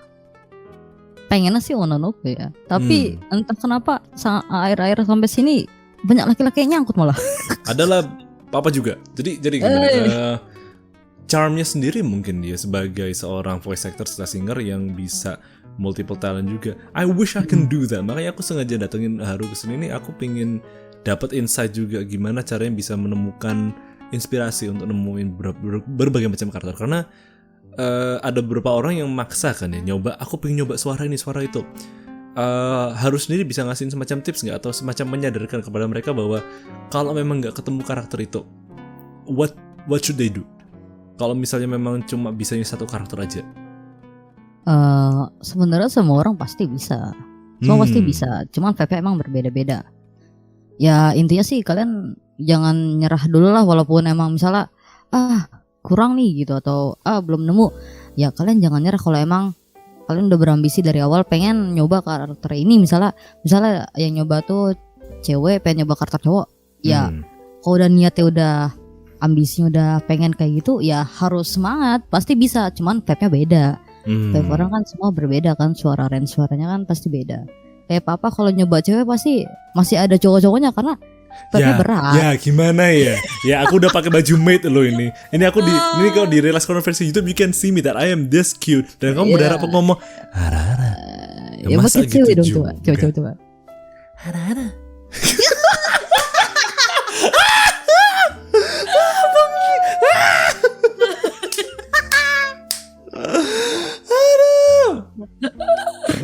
pengennya sih Onanoko ya. Tapi entah kenapa air sampai sini banyak laki-laki yang nyangkut malah. Adalah papa juga. Jadi gimana? Charmnya sendiri mungkin dia sebagai seorang voice actor serta singer yang bisa multiple talent juga. I wish I can do that. Makanya aku sengaja datengin Haru ke sini nih. Aku pingin dapat insight juga gimana caranya bisa menemukan inspirasi untuk nemuin berbagai macam karakter. Karena ada beberapa orang yang maksa kan ya nyoba. Aku pengen nyoba suara ini, suara itu. Harus sendiri bisa ngasihin semacam tips nggak atau semacam menyadarkan kepada mereka bahwa kalau memang nggak ketemu karakter itu, what should they do? Kalau misalnya memang cuma bisanya satu karakter aja. Sebenarnya semua orang pasti bisa. Semua pasti bisa. Cuman VP emang berbeda-beda. Ya intinya sih kalian jangan nyerah dulu lah walaupun emang misalnya kurang nih gitu atau belum nemu. Ya kalian jangan nyerah kalau emang kalian udah berambisi dari awal pengen nyoba karakter ini. Misalnya yang nyoba tuh cewek pengen nyoba karakter cowok. Ya kalau udah niatnya udah ambisinya udah pengen kayak gitu ya harus semangat. Pasti bisa. Cuman vibe-nya beda. Vibe orang kan semua berbeda kan. Range suaranya kan pasti beda. Kayak papa kalau nyoba cewek pasti masih ada cowok-cowoknya karena vibe-nya berat. Ya gimana ya? Ya aku udah pakai baju maid loh ini. Ini aku ini kalau di Relax Corner versi YouTube you can see me that I am this cute. Dan kamu berharap aku ngomong Hara. Ya masa gitu cewek dong coba. Hara.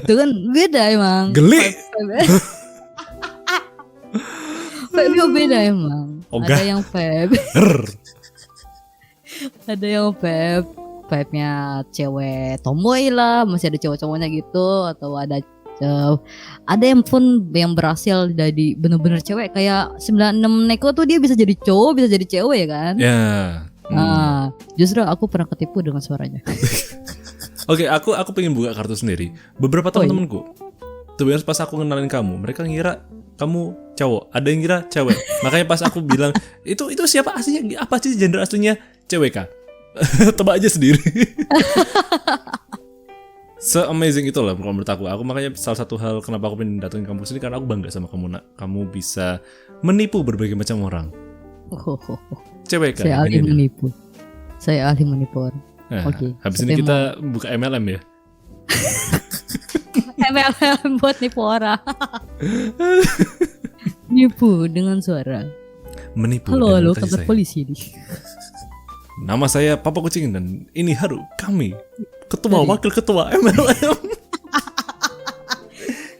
Itu kan beda emang. Geli. Vibe-nya beda emang. Ogah. Ada yang vibe. Ada yang vibe-nya cewek tomboy lah, masih ada cowok-cowoknya gitu atau ada yang pun yang berhasil jadi bener-bener cewek kayak 96 Neko tuh dia bisa jadi cowok, bisa jadi cewek ya kan? Ya. Justru aku pernah ketipu dengan suaranya. Oke, aku pengen buka kartu sendiri. Beberapa teman-temanku, tuh pas aku kenalin kamu, mereka ngira kamu cowok, ada yang kira cewek. Makanya pas aku bilang itu siapa aslinya, apa sih gender aslinya, cewek kah? Tebak aja sendiri. Se-amazing itu lah menurut aku. Aku makanya salah satu hal kenapa aku pengen datengin kampus ini karena aku bangga sama kamu, Nak. Kamu bisa menipu berbagai macam orang. Cewek kan? Saya ahli menipu. Saya ahli menipu orang. Oke. Habis ini kita buka MLM ya. MLM buat nipu orang. Nipu dengan suara. Menipu. Halo, kantor polisi nih. Nama saya Papa Kucing dan ini Haru, kami ketua wakil ketua MLM.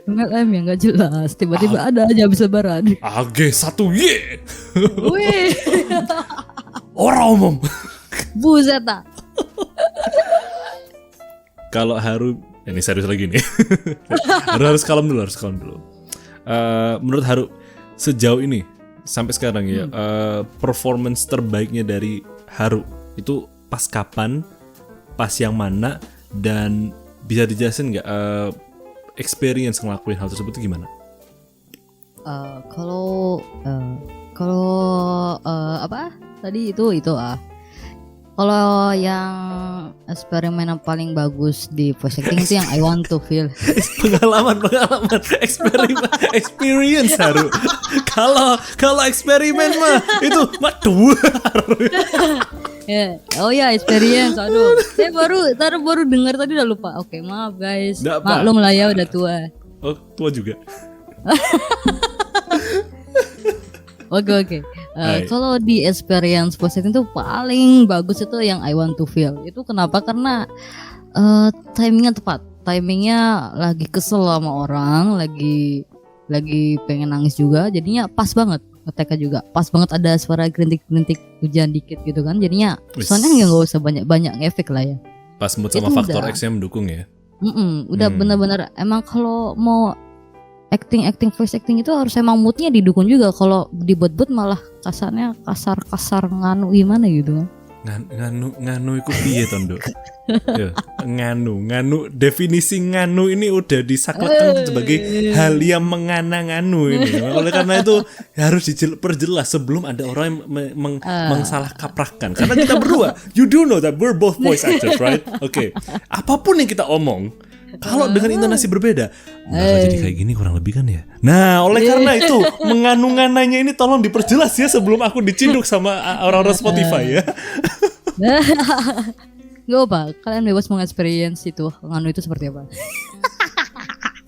MLM yang gak jelas, tiba-tiba ada aja habis lebaran. AG1Y. Wih. Orang umum. Buset tak. Kalau Haru, ini serius lagi nih. harus kalem dulu. Menurut Haru sejauh ini sampai sekarang ya, performance terbaiknya dari Haru itu pas kapan, pas yang mana, dan bisa dijelasin nggak experience ngelakuin hal tersebut itu gimana? Kalau apa tadi itu kalau yang eksperimen yang paling bagus di voice acting itu yang I Want to Feel. pengalaman experience Haru. Kalau eksperimen mah itu waduh. Oh ya, experience. Aduh, saya baru dengar tadi udah lupa. Oke, maaf guys. Maklum lah ya udah tua. Oh, tua juga. Oke. Kalau di experience positif itu paling bagus itu yang I Want to Feel. Itu kenapa? Karena timingnya tepat. Timingnya lagi kesel sama orang, lagi pengen nangis juga. Jadinya pas banget. Ngeteknya juga pas banget, ada suara gerintik-gerintik hujan dikit gitu kan. Jadinya soalnya nggak usah banyak efek lah ya. Pas mood sama itu faktor X yang mendukung ya. Udah benar-benar emang kalau mau acting voice acting itu harus emang moodnya didukung juga. Kalau dibuat-buat malah kasarnya kasar nganu gimana gitu. Nganu iku piye tondo? Nganu definisi nganu ini udah disaklekan sebagai hal yang mengana-nganu ini. Oleh karena itu harus diperjelas sebelum ada orang yang mengsalah kaprahkan. Karena kita berdua, you do know that we're both voice actors, right? Oke. Apapun yang kita omong, kalau dengan intonasi berbeda, jadi kayak gini kurang lebih kan ya. Nah, oleh karena itu menganu-ngananya ini tolong diperjelas ya sebelum aku diciduk sama orang-orang Spotify ya. Gak apa, kalian bebas mengexperience itu nganu itu seperti apa.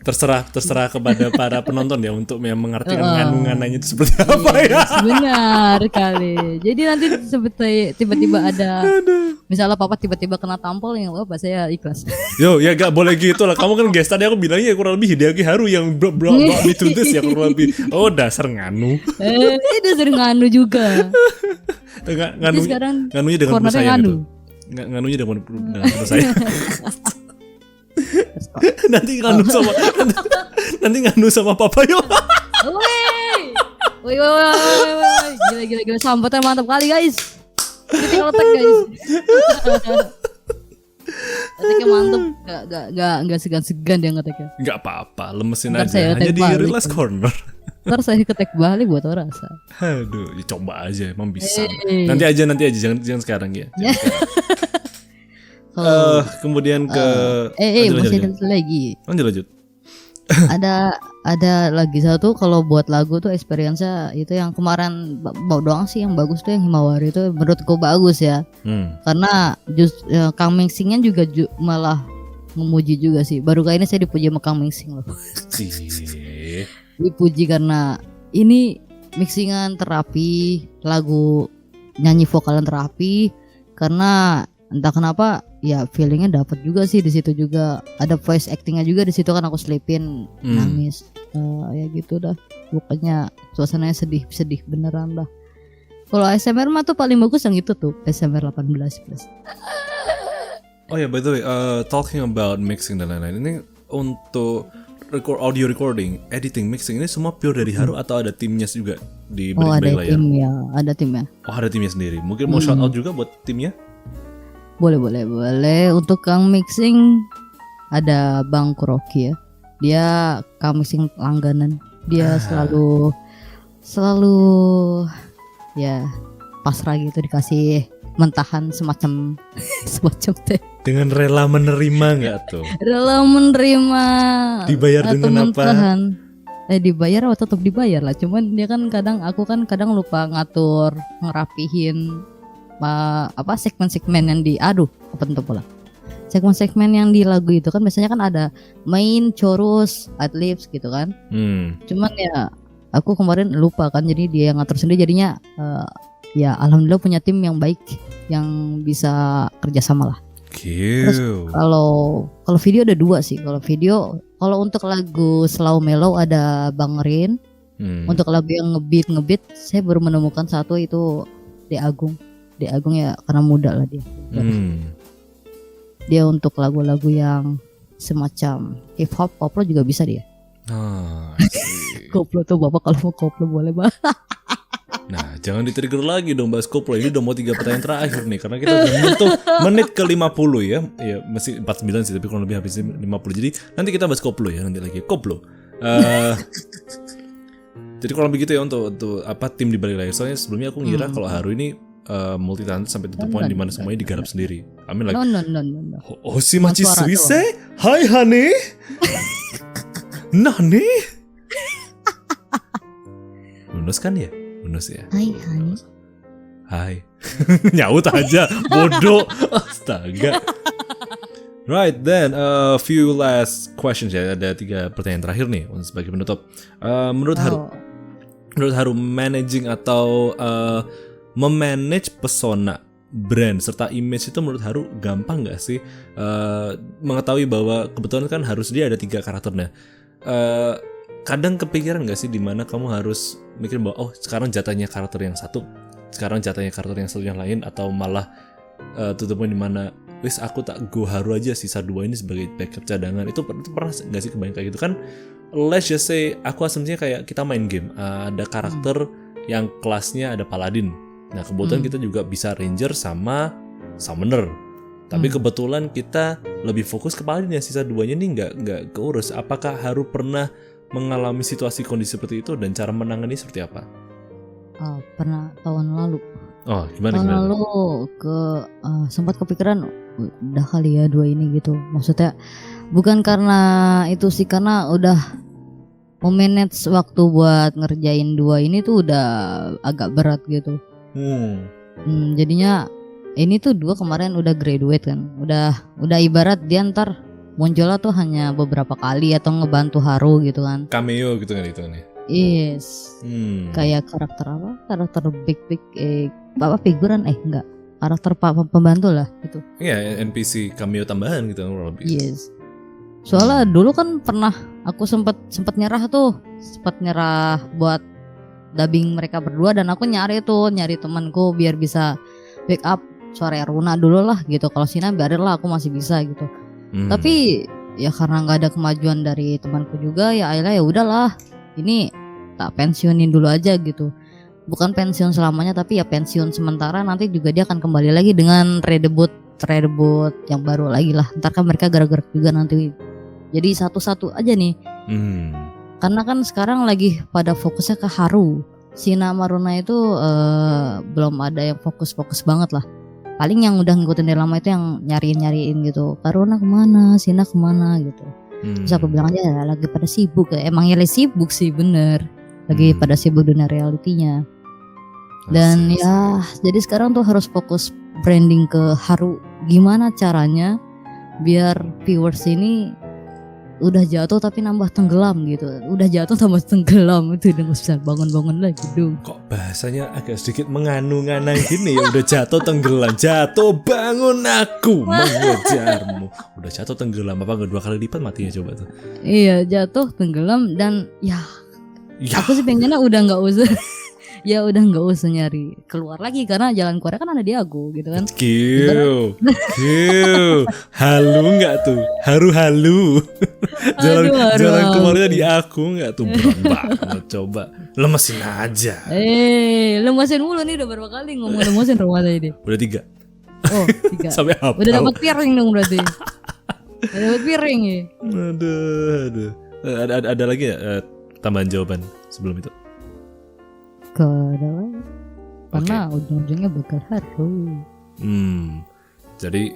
Terserah kepada para penonton ya untuk mengartikan nganu-ngananya itu seperti apa ya. Benar kali. Jadi nanti seperti tiba-tiba ada, misalnya papa tiba-tiba kena tampol, yang apa saya ikhlas. Yo ya gak boleh gitu lah. Kamu kan guest tadi aku bilangnya kurang lebih Hideaki Haru yang brought me to this ya kurang lebih. Oh dasar nganu. Dasar nganu juga. Nganunya dengan penuh sayang gitu. Nganunya dengan penuh sayang. Nanti nganu sama papa yo. Woi. Gila. Sambutan mantap kali guys. Kita letak guys. Ngeteknya mantep, gak segan-segan dia ngeteknya. Gak apa-apa, lemesin aja. Hanya di Relax Corner. Ntar saya ketek balik buat orang rasa. Aduh, ya coba aja, emang bisa. Nanti aja, jangan sekarang ya. Kemudian ke masih ada lagi. Lanjut. ada lagi satu kalau buat lagu tuh experience-nya itu yang kemarin doang sih yang bagus tuh yang Himawari itu menurutku bagus ya. Karena Kang Ming-singnya juga malah memuji juga sih. Baru kali ini saya dipuji sama Kang Ming-sing loh. Dipuji karena ini mixingan terapi, lagu nyanyi vokalan terapi, karena entah kenapa ya feelingnya dapat juga sih di situ, juga ada voice actingnya juga di situ kan, aku selipin nangis ya gitu dah, pokoknya suasananya sedih beneran dah. Kalau ASMR mah tuh paling bagus yang itu tuh ASMR 18+. Oh ya, by the way, talking about mixing dan lain-lain, ini untuk audio recording, editing, mixing ini semua pure dari Haru atau ada timnya juga di Oh ada balik layar? tim ya, ada tim ya. Oh ada timnya sendiri. Mungkin mau shout out juga buat timnya? Boleh. Untuk Kang Mixing ada Bang Kuroki ya. Dia Kang Mixing langganan. Dia selalu ya pasrah gitu, dikasih mentahan semacam teh. Dengan rela menerima nggak tuh? Rela menerima. Dibayar atau dengan apa? mentahan. Dibayar atau tetap dibayar lah. Cuman dia kan aku kadang lupa ngatur, ngerapihin segmen-segmen yang apa tentu pula. Segmen-segmen yang di lagu itu kan biasanya kan ada main, chorus, adlibs gitu kan. Cuman ya aku kemarin lupa kan, jadi dia yang ngatur sendiri, jadinya ya alhamdulillah punya tim yang baik yang bisa kerjasama lah. Terus kalau video ada 2 sih. Kalau untuk lagu Slow Mellow ada Bang Rin. Untuk lagu yang ngebeat saya baru menemukan satu, itu De Agung ya, karena muda lah dia. Dia untuk lagu-lagu yang semacam hip hop, koplo juga bisa dia. Koplo tuh bapak, kalau mau koplo boleh banget. Nah, jangan di-trigger lagi dong bahas koplo. Ini udah mau 3 pertanyaan terakhir nih, karena kita udah menyentuh menit ke 50 ya. Ya masih 49 sih, tapi kurang lebih habis 50. Jadi nanti kita bahas koplo ya, nanti lagi koplo. Jadi kalau begitu ya untuk apa tim di balik layar. Soalnya sebelumnya aku ngira kalau Haru ini multi talent sampai tutup poin di mana semuanya digarap sendiri. Amin lagi. No. Oshimachi Suisei? Hai Hane. Nani? Unus kan ya? Unus ya. Hai Hani. Hai. Nyaut aja, bodoh. Astaga. Right then, a few last questions ya. Ada 3 pertanyaan terakhir nih sebagai penutup. Menurut Haru managing atau memanage persona brand serta image itu menurut Haru gampang nggak sih? Mengetahui bahwa kebetulan kan harus dia ada 3 karakternya. Kadang kepikiran nggak sih dimana kamu harus mikir bahwa sekarang jatahnya karakter yang satu, sekarang jatahnya karakter yang satu yang lain, atau malah tutupnya dimana wis aku tak go Haru aja sisa 2 ini sebagai backup cadangan. Itu pernah nggak sih kebayang kayak gitu kan? Let's just say aku asumsinya kayak kita main game, ada karakter yang kelasnya ada paladin. Nah kebetulan kita juga bisa ranger sama summoner. Tapi kebetulan kita lebih fokus ke paladin, yang sisa 2-nya nih nggak keurus. Apakah Haru pernah mengalami situasi kondisi seperti itu dan cara menangani seperti apa? Pernah tahun lalu. Oh gimana? Tahun lalu sempat kepikiran udah kali ya 2 ini gitu. Maksudnya bukan karena itu sih, karena udah memanage waktu buat ngerjain 2 ini tuh udah agak berat gitu. Jadinya ini tuh 2 kemarin udah graduate kan, udah ibarat dia ntar munculnya tuh hanya beberapa kali atau ngebantu Haru gitu kan. Cameo gitu kan itu nih. Yes. Kayak karakter big figuran enggak. Karakter pembantu lah gitu. Iya, NPC cameo tambahan gitu kan. Yes. Soalnya dulu kan pernah aku sempat nyerah buat dubbing mereka berdua, dan aku nyari temanku biar bisa backup suara Runa dulu lah gitu. Kalau Sina biarin lah, aku masih bisa gitu. Tapi ya karena nggak ada kemajuan dari temanku juga, ya akhirnya ya udahlah, ini tak pensiunin dulu aja gitu. Bukan pensiun selamanya, tapi ya pensiun sementara, nanti juga dia akan kembali lagi dengan redebut yang baru lagi lah. Ntar kan mereka gerak-gerak juga nanti. Jadi satu-satu aja nih. Karena kan sekarang lagi pada fokusnya ke Haru. Sina sama Runa itu belum ada yang fokus banget lah. Paling yang udah ngikutin dari lama itu yang nyariin gitu. Karuna kemana, Sina kemana gitu. Terus aku bilang aja lagi pada sibuk ya. Emangnya lagi sibuk sih, bener. Lagi pada sibuk dunia realitinya. Dan ya jadi sekarang tuh harus fokus branding ke Haru. Gimana caranya biar viewers ini udah jatuh tapi nambah tenggelam gitu. Udah jatuh tambah tenggelam, itu udah gak bisa bangun-bangun lagi dong. Kok bahasanya agak sedikit menganu-nganang gini ya. Udah jatuh tenggelam, jatuh bangun aku mengejarmu. Udah jatuh tenggelam, apa gak 2 kali lipat matinya coba tuh. Iya, jatuh tenggelam dan ya. Aku sih pengennya udah gak usah ya udah nggak usah nyari keluar lagi, karena jalan keluar kan ada di aku gitu kan. Halu nggak tuh? Haru. Jalan Aduh, jalan aduh. keluarnya di aku nggak tuh berat banget. Coba lemesin aja. Lemesin mulu nih udah berapa kali ngomong lemesin rumah tadi. Udah 3 Oh, 3. sampai apa? Udah dapat piring dong berarti. Udah dapat piring ya. Aduh. Ada lagi ya tambahan jawaban sebelum itu? Gak ada lagi. Karena ujung-ujungnya bakal haru. Jadi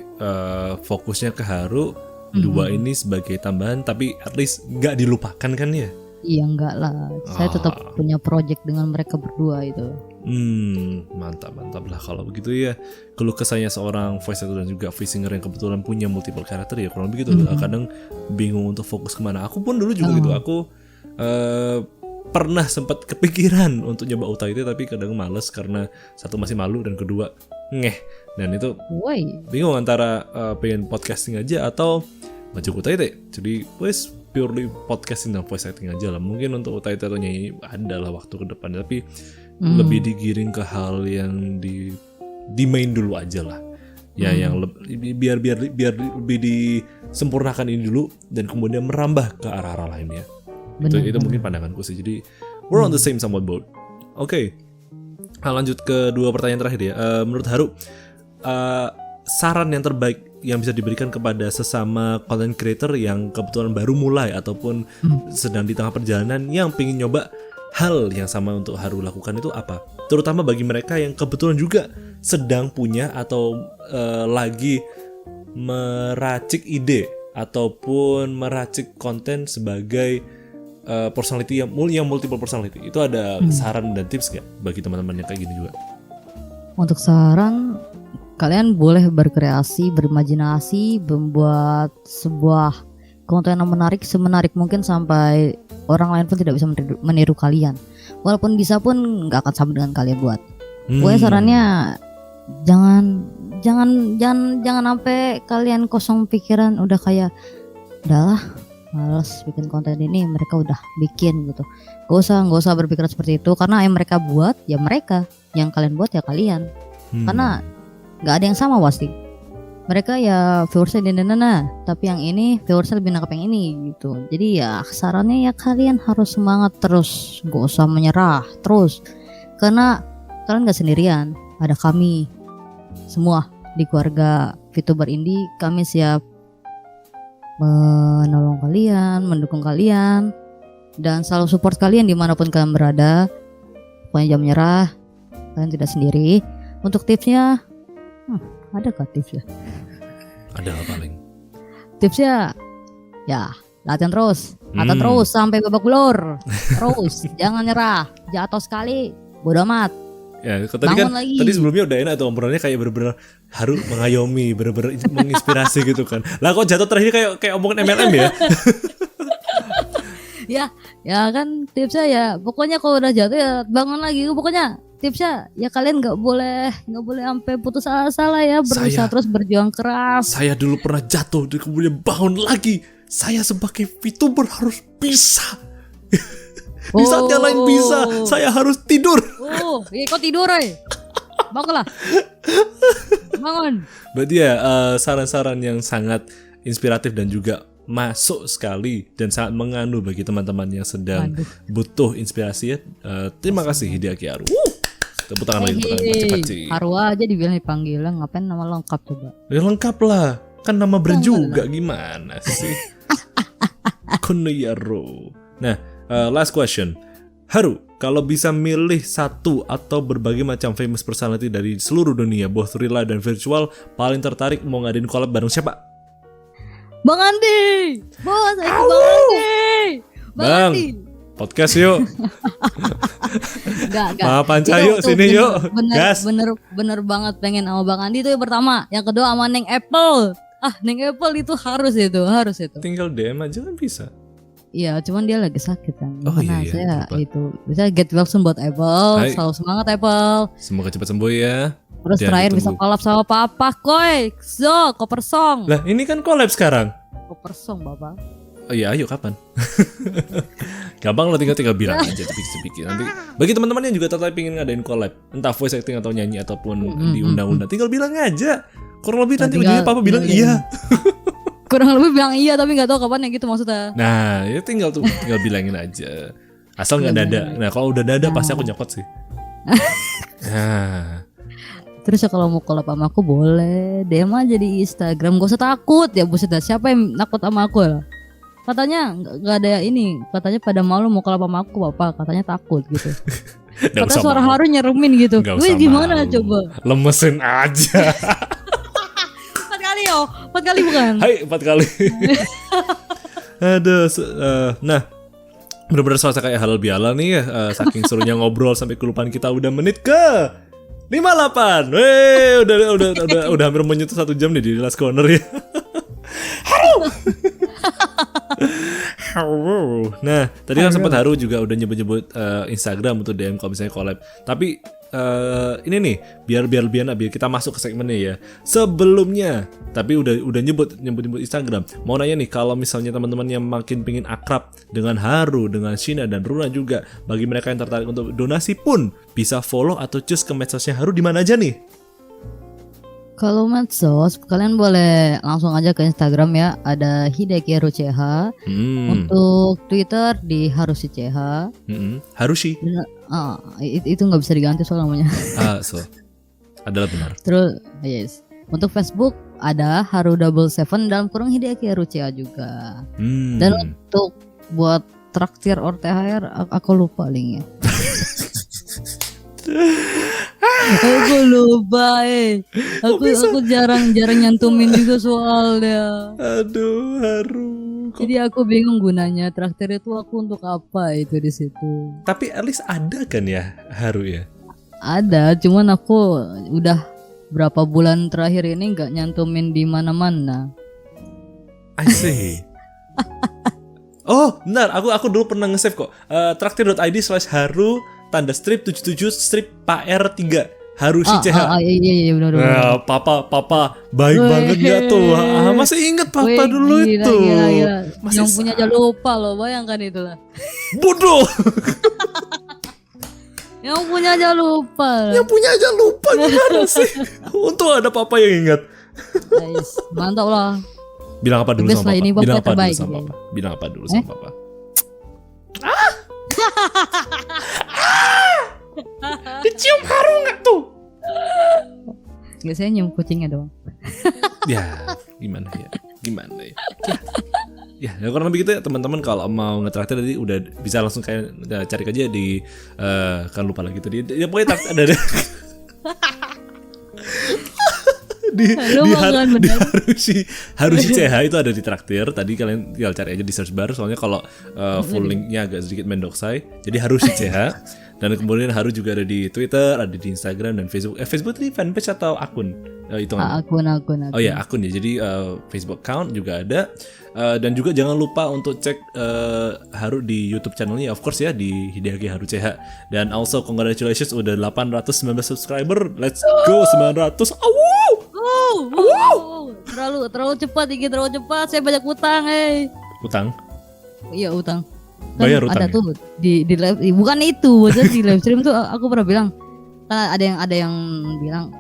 fokusnya ke Haru, 2 ini sebagai tambahan, tapi at least nggak dilupakan kan ya? Iya enggak lah. Saya tetap punya project dengan mereka berdua itu. Mantap lah kalau begitu ya. Keluh kesahnya seorang voice actor dan juga voice singer yang kebetulan punya multiple karakter ya kurang begitu. Kadang bingung untuk fokus kemana. Aku pun dulu juga gitu. Aku pernah sempat kepikiran untuk nyoba UTIT tapi kadang males karena satu masih malu dan kedua ngeh. Dan itu bingung antara pengen podcasting aja atau maju UTIT. Jadi wes purely podcasting dan voice acting aja lah. Mungkin untuk UTIT atau nyanyi adalah waktu ke depan, tapi lebih digiring ke hal yang di main dulu aja lah. Ya yang biar lebih disempurnakan ini dulu dan kemudian merambah ke arah-arah lainnya. Itu mungkin pandanganku sih. Jadi we're on the same somewhat boat. Oke. Lanjut ke 2 pertanyaan terakhir ya. Menurut Haru, saran yang terbaik yang bisa diberikan kepada sesama content creator yang kebetulan baru mulai ataupun sedang di tengah perjalanan yang pengen nyoba hal yang sama untuk Haru lakukan itu apa? Terutama bagi mereka yang kebetulan juga sedang punya atau lagi meracik ide ataupun meracik konten sebagai personality yang multiple personality. Itu ada saran dan tips gak bagi teman-teman yang kayak gini juga? Untuk saran, kalian boleh berkreasi, berimajinasi, membuat sebuah konten yang menarik, semenarik mungkin sampai orang lain pun tidak bisa meniru kalian. Walaupun bisa pun nggak akan sama dengan kalian buat. Pokoknya sarannya jangan sampai kalian kosong pikiran udah kayak udahlah males bikin konten ini, mereka udah bikin gitu. Gak usah berpikiran seperti itu karena yang mereka buat ya mereka, yang kalian buat ya kalian. Karena nggak ada yang sama pasti. Mereka ya viewersnya nana, tapi yang ini viewersnya lebih nangkep yang ini gitu. Jadi ya sarannya ya kalian harus semangat terus, gak usah menyerah terus. Karena kalian nggak sendirian, ada kami semua di keluarga VTuber Indie. Kami siap menolong kalian, mendukung kalian, dan selalu support kalian dimanapun kalian berada. Pokoknya jangan menyerah, kalian tidak sendiri. Untuk tipsnya, ada gak tipsnya? Ada paling. Tipsnya, ya latihan terus, latihan terus sampai babak belur. Terus, jangan nyerah. Jatuh sekali, bodo amat. Ya, tadi sebelumnya udah enak tuh obrolannya kayak bener-bener Haru mengayomi, bener-bener menginspirasi gitu kan. Lah kok jatuh terakhir kayak omongan MLM ya? ya kan tipsnya ya pokoknya kalau udah jatuh ya bangun lagi. Pokoknya tipsnya ya kalian nggak boleh sampai putus asa lah ya, berusaha terus berjuang keras. Saya dulu pernah jatuh dan kemudian bangun lagi. Saya sebagai VTuber harus bisa. Di saat yang lain bisa, saya harus tidur. Kok tidur bangunlah. Bangun. Berarti ya saran-saran yang sangat inspiratif dan juga masuk sekali dan sangat menganu bagi teman-teman yang sedang butuh inspirasi ya. Terima kasih Hideaki Haru. Tepuk tangan lagi, pacik-pacik. Haru aja dibilang dipanggil, ngapain nama lengkap coba? Ya lengkap lah, kan nama brand juga gimana sih? Konoyaro. Nah, last question. Haru, kalau bisa milih satu atau berbagai macam famous personality dari seluruh dunia, both real life dan virtual, paling tertarik mau ngadain collab bareng siapa? Bang Andi. Bos, aku Bang Andi. Bang Andi. Podcast yuk. Enggak. Panca yuk sini yuk. Bener banget pengen sama Bang Andi itu yang pertama. Yang kedua sama Neng Apple. Neng Apple itu harus itu. Tinggal DM aja kan bisa. Iya, cuman dia lagi sakit kan. Saya itu bisa get well soon buat Apple. Selalu semangat Apple. Semoga cepat sembuh ya. Terus terakhir bisa collab sama Papa Koy. Koper Song. Lah ini kan collab sekarang. Koper Song Bapak. Oh iya, ayo kapan? Gampang lo tinggal bilang aja sedikit. Nanti bagi teman-teman yang juga tertarik pengen ngadain collab, entah voice acting atau nyanyi ataupun di undang-undang, tinggal bilang aja. Kurang lebih nanti ujungnya Papa bilang iya. Kurang lebih bilang iya tapi nggak tahu kapan ya gitu maksudnya. Nah, ya tinggal bilangin aja. Asal nggak dada. Nah, kalau udah dada pasti aku nyokot sih. Nah, Terus ya kalau mau collab sama aku boleh DM aja di Instagram, gak usah takut ya buset dah. Siapa yang takut sama aku ya? Katanya nggak ada ini, katanya pada malu mau collab sama aku apa? Katanya takut gitu. nggak Katanya usah suara malu. Haru nyeremin gitu. Nggak Wih usah gimana malu. coba? Lemesin aja. 4 kali yo, 4 kali bukan? Hai, 4 kali. Aduh, nah bener-bener suasana kayak halal bihalal nih ya. Saking serunya ngobrol sampai kelupaan kita udah menit ke 58. Weh, udah hampir menyentuh 1 jam nih di Last Corner ya. Haru. Nah, tadi kan sempat Haru juga udah nyebut-nyebut Instagram untuk DM kalau misalnya collab. Tapi ini nih, biar kita masuk ke segmennya ya. Sebelumnya, tapi udah nyebut Instagram. Mau nanya nih, kalau misalnya teman-teman yang makin pingin akrab dengan Haru, dengan Shina dan Runa juga, bagi mereka yang tertarik untuk donasi pun bisa follow atau cus ke medsosnya Haru di mana aja nih? Kalau medsos kalian boleh langsung aja ke Instagram ya, ada Hideki Haru CH. Untuk Twitter di Harusi CH. Harushi. Itu nggak bisa diganti soal namanya. So adalah benar. Terus yes. Untuk Facebook ada Haru77 dalam kurung Hideki Haru CH juga. Dan untuk buat traktir or THR aku lupa linknya. Aku lupa aku jarang nyantumin juga soalnya. Aduh, Haru. Jadi aku bingung gunanya traktir itu aku untuk apa itu di situ. Tapi at least ada kan ya Haru ya? Ada, cuman aku udah berapa bulan terakhir ini nggak nyantumin di mana-mana. I see. Oh, benar. Aku dulu pernah nge-save kok. Traktir.id/haru tanda strip 77 strip PR3 Harushi CH. Iya benar. Nah, papa baik banget ya tuh. Masih inget papa dulu gila, itu. Gila. Masih Yang punya aja lupa loh, bayangkan itu lah. bodoh. Yang punya aja lupa. Yang punya aja lupa gimana sih? Untung ada papa yang ingat. Guys, mantap lah. Bilang apa dulu Best sama lah, papa? ini bapak Bilang apa dulu terbaik, sama ya. papa? Bilang apa dulu sama papa? Dicium Haru nggak tuh? Nggak, saya nyium kucingnya doang. Ya, gimana ya? Ya, kurang lebih gitu ya teman-teman. Kalau mau ngetraktir tadi udah bisa langsung kayak cari aja di kan lupa lagi tadi. Ya pokoknya ada di Harushi CH itu ada di traktir. Tadi kalian tinggal cari aja di search bar. Soalnya kalau full linknya agak sedikit mendoksai. Jadi Harushi CH. Dan kemudian Haru juga ada di Twitter, ada di Instagram dan Facebook. Facebook tadi fanpage atau akun? Itu Akun. Oh ya, akun ya. Jadi Facebook account juga ada. Dan juga jangan lupa untuk cek Haru di YouTube channelnya, of course ya, di Hideki Haru CH. Dan also congratulations udah 819 subscriber. Let's go 900. Terlalu cepat ini, terlalu cepat. Saya banyak utang, Utang? Iya, utang. Kan Bayar utang ada ya? tuh di live, bukan itu, maksudnya di live stream tuh aku pernah bilang, kan ada yang bilang,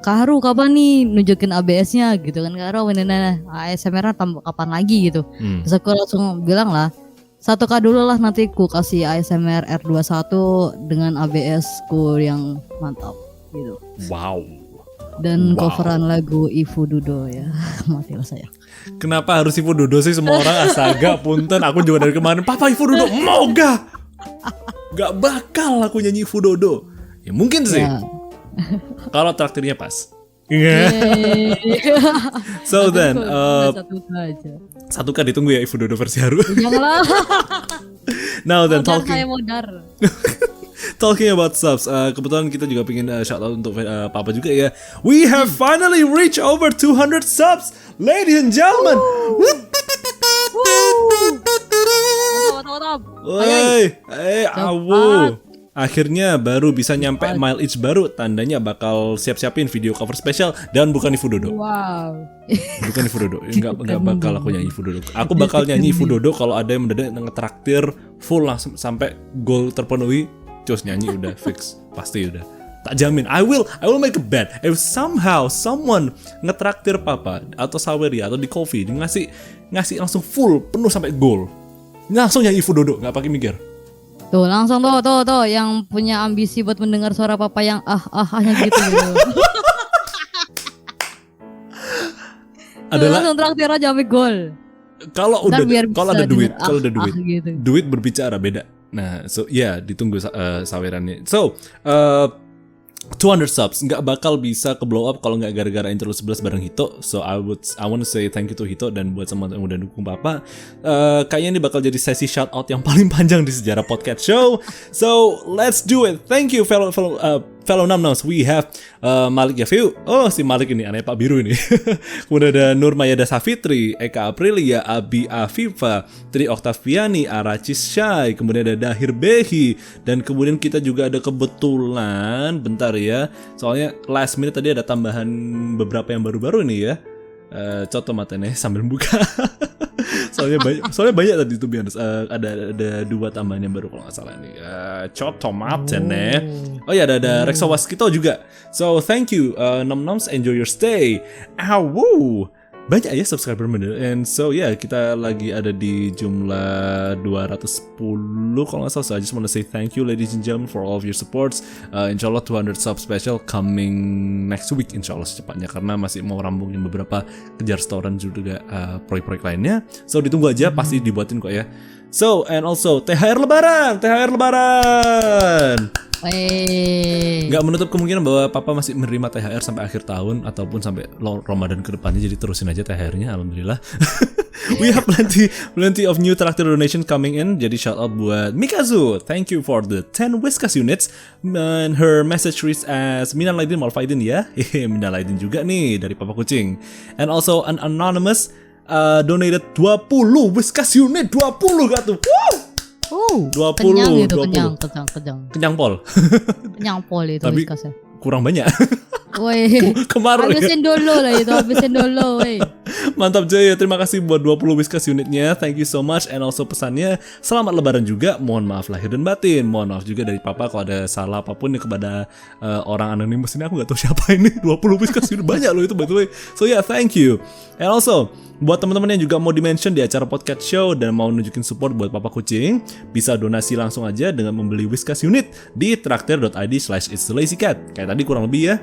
Kak Haru kapan nih nunjukin ABS-nya gitu kan, Kak Haru ASMR kapan lagi gitu. Terus aku langsung bilang lah, 1K dulu lah, nanti ku kasih ASMR R21 dengan ABS ku yang mantap gitu. Wow. Dan coveran lagu Ifu Dudo ya. Matilah saya. Kenapa harus Ifu Dodo sih? Semua orang astaga, punten. Aku juga dari kemarin, Papa Ifu Dodo, mau gak? Gak bakal aku nyanyi Ifu Dodo. Ya mungkin sih, kalau traktirnya pas. So then, satu kan ditunggu ya Ifu Dodo versi Haru. Janganlah. Now then, Saya modar. talking about subs, kebetulan kita juga pengen shout out untuk Papa juga ya. We have finally reached over 200 subs, ladies and gentlemen. Akhirnya baru bisa nyampe mileage baru, tandanya bakal siap-siapin video cover spesial dan bukan Ifu Dodo. Wow. Bukan Ifu Dodo, enggak bakal aku nyanyi Ifu Dodo. Aku bakal nyanyi Ifu Dodo kalau ada yang mendadak ngetraktir full langsung sampai goal terpenuhi. Cus nyanyi udah fix, pasti udah. Tak jamin. I will make a bet. If somehow someone ngetraktir Papa atau Saweria atau di Coffee, dia ngasih langsung full penuh sampai goal. Langsung nyanyi Fudodo, nggak pakai mikir. Tuh langsung tuh yang punya ambisi buat mendengar suara Papa yang yang gitu. Adalah langsung traktir aja sampai gol. Kalau ada duit, gitu. duit berbicara beda. Nah, so ditunggu sawerannya. So, 200 subs nggak bakal bisa ke blow up kalau nggak gara-gara intro 11 bareng Hito. So I want to say thank you to Hito dan buat semua yang udah dukung Papa. Kayaknya ini bakal jadi sesi shout out yang paling panjang di sejarah podcast show. So let's do it. Thank you fellow Namnams. We have Malik Yafiu. Oh, si Malik ini aneh Pak Biru ini. Kemudian ada Nur Mayada Safitri, Eka Aprilia, Abi Afifa, Tri Oktaviani, Aracis Syai, kemudian ada Dahir Behi, dan kemudian kita juga ada kebetulan, bentar ya, soalnya last minute tadi ada tambahan beberapa yang baru-baru nih ya. Coto matanya sambil buka. soalnya banyak tadi tuh biar ada 2 tambahan yang baru kalau nggak salah nih. Coto matanya. Oh ya ada Reksa Waskito juga. So thank you Nom-Noms, enjoy your stay. Woo. Banyak ya subscriber bener. And so kita lagi ada di jumlah 210 kalau nggak salah. So I just want to say thank you ladies and gentlemen for all of your supports. Insyaallah 200 sub special coming next week insyaallah secepatnya, karena masih mau rambungin beberapa kejar setoran juga proyek-proyek lainnya. So ditunggu aja, pasti dibuatin kok ya. So and also THR Lebaran. Nggak menutup kemungkinan bahwa Papa masih menerima THR sampai akhir tahun ataupun sampai Ramadan ke depannya, jadi terusin aja THR-nya, alhamdulillah. We have plenty of new traktir donation coming in. Jadi shout out buat Mikazu, thank you for the 10 Whiskas units. And her message reads as Minal Aidin Wal Faidin ya. Minal Aidin juga nih dari Papa Kucing. And also an anonymous donated 20 Whiskas unit, 20 gak tuh? Woo! 20 kenyang gitu, 20. Kenyang pol. Kenyang pol itu tapi Whiskasnya. kurang banyak. Woi, Kemarin habisin dulu lah itu, woi. Mantap Jaya, terima kasih buat 20 Whiskas unitnya. Thank you so much. And also pesannya selamat lebaran juga. Mohon maaf lahir dan batin. Mohon maaf juga dari Papa kalau ada salah apapun ya kepada orang anonimus ini. Aku gak tahu siapa ini. 20 Whiskas unit banyak loh itu by the way. So thank you. And also buat teman-teman yang juga mau di-mention di acara podcast show dan mau nunjukin support buat Papa Kucing, bisa donasi langsung aja dengan membeli Whiskas unit di traktir.id/itsthelazzycat. Kayak tadi kurang lebih ya.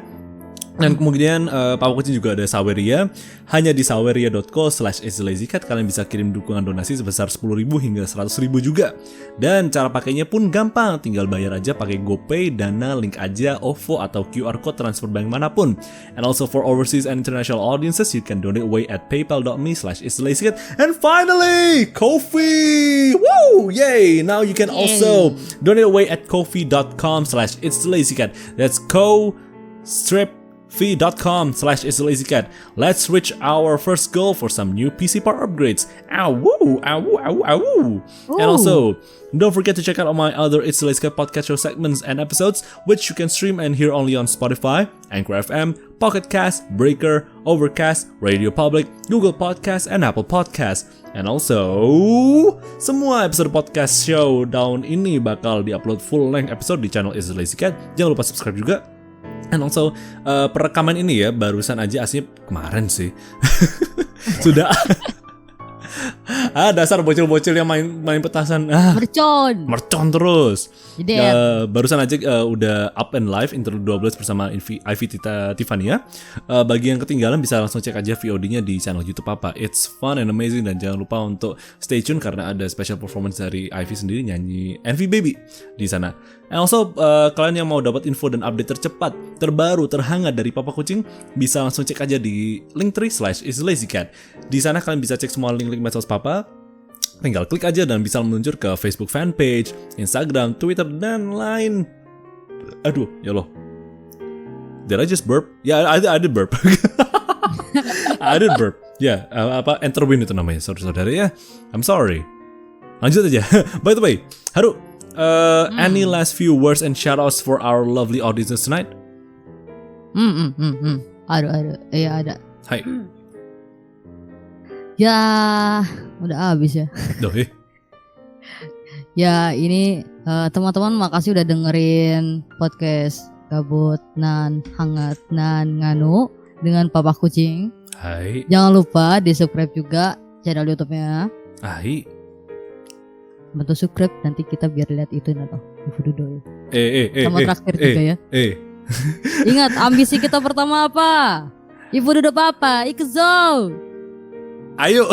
Dan kemudian Papa Kucing juga ada Saweria. Hanya di saweria.co/itsthelazzycat kalian bisa kirim dukungan donasi sebesar 10.000 hingga 100.000 juga. Dan cara pakainya pun gampang, tinggal bayar aja pakai GoPay, Dana, link aja, OVO atau QR code transfer bank manapun. And also for overseas and international audiences, you can donate away at paypal.me/itsthelazzycat. And finally, Ko-fi! Woo! Yay! Now you can also donate away at kofi.com/itsthelazzycat. That's ko-fi.com/itsthelazzycat. Let's reach our first goal for some new PC part upgrades. Woo! And also, don't forget to check out all my other It's the Lazy Cat podcast show segments and episodes, which you can stream and hear only on Spotify, Anchor FM, Pocket Cast, Breaker, Overcast, Radio Public, Google Podcast, and Apple Podcast. And also, semua episode podcast show down ini bakal diupload full length episode di channel It's the Lazy Cat. Jangan lupa subscribe juga. And also, perekaman ini ya barusan aja, aslinya kemarin sih. Sudah. Dasar bocil-bocil yang main petasan. Mercon terus. Barusan aja udah up and live intro 12 bersama Ivy Tiffania. Bagi yang ketinggalan bisa langsung cek aja VOD-nya di channel YouTube Papa. It's fun and amazing, dan jangan lupa untuk stay tune karena ada special performance dari Ivy sendiri nyanyi Envy Baby di sana. And also kalian yang mau dapat info dan update tercepat, terbaru, terhangat dari Papa Kucing bisa langsung cek aja di linktree/itsthelazzycat. Di sana kalian bisa cek semua link-link medsos Papa. Tinggal klik aja dan bisa meluncur ke Facebook fanpage, Instagram, Twitter, dan lain. Aduh, ya Allah. Did I just burp? Ya, I did burp. I did burp. Ya, Enterwin itu namanya, saudara-saudara ya. I'm sorry. Lanjut aja. By the way, Haru, any last few words and shoutouts for our lovely audiences tonight? Ada. Iya ada. Hai. Ya, udah habis ya. Ya ini teman-teman makasih udah dengerin podcast gabut nan hangat nan nganu dengan Papa Kucing. Hai. Jangan lupa di subscribe juga channel YouTube-nya. Hai. Bantu subscribe nanti kita biar lihat itu atau Ibu Dodo. Sama Sama traktir juga ya. Ingat ambisi kita pertama apa? Ibu Dodo Papa, Ikzo. Ayo.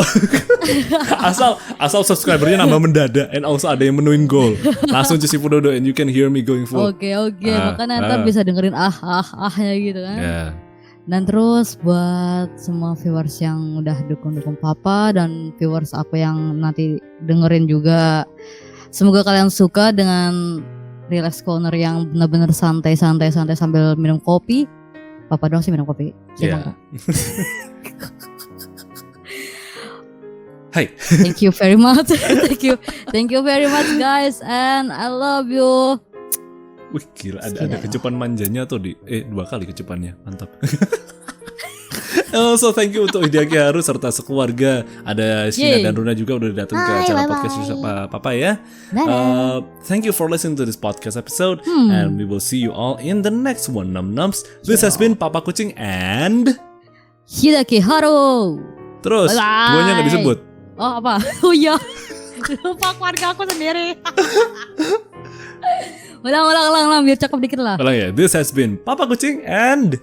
asal subscribernya nambah mendadak and also ada yang menuin goal. Langsung just Ibu Dodo and you can hear me going full. Oke. Makanya ntar bisa dengerin ahnya gitu kan. Yeah. Dan terus buat semua viewers yang udah dukung Papa dan viewers aku yang nanti dengerin juga, semoga kalian suka dengan Relax Corner yang benar-benar santai sambil minum kopi. Papa doang sih minum kopi. Yeah. Hai. Thank you very much. Thank you very much guys and I love you. Wih gila, ada kecupan manjanya tuh di 2 kali kecupannya, mantap. Also thank you untuk Hideaki Haru serta sekeluarga. Ada Shina dan Runa juga udah datang ke acara podcast Papa ya. Thank you for listening to this podcast episode and we will see you all in the next one. Nums. This has been Papa Kucing and Hideaki Haru. Terus duanya nggak disebut. Oh apa? Oh iya. Lupa keluarga aku sendiri. Ulang biar cakep dikit lah. Ulang ya. This has been Papa Kucing and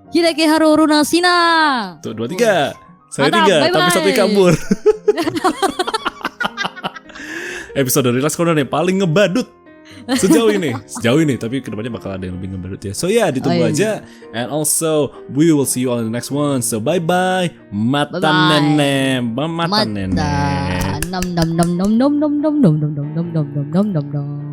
Hideaki Haru Runa Shina. Tuh 2, 3. Saya 3 Mantap, tapi 1 kabur. Episode Relax Corner yang paling ngebadut sejauh ini, tapi kedepannya bakal ada yang lebih ngebadut ya. So ya, ditunggu aja. And also we will see you all in the next one. So bye bye. Mata nenek. Mata nenek. Nom nom nom nom nom nom nom nom nom nom nom nom nom nom nom.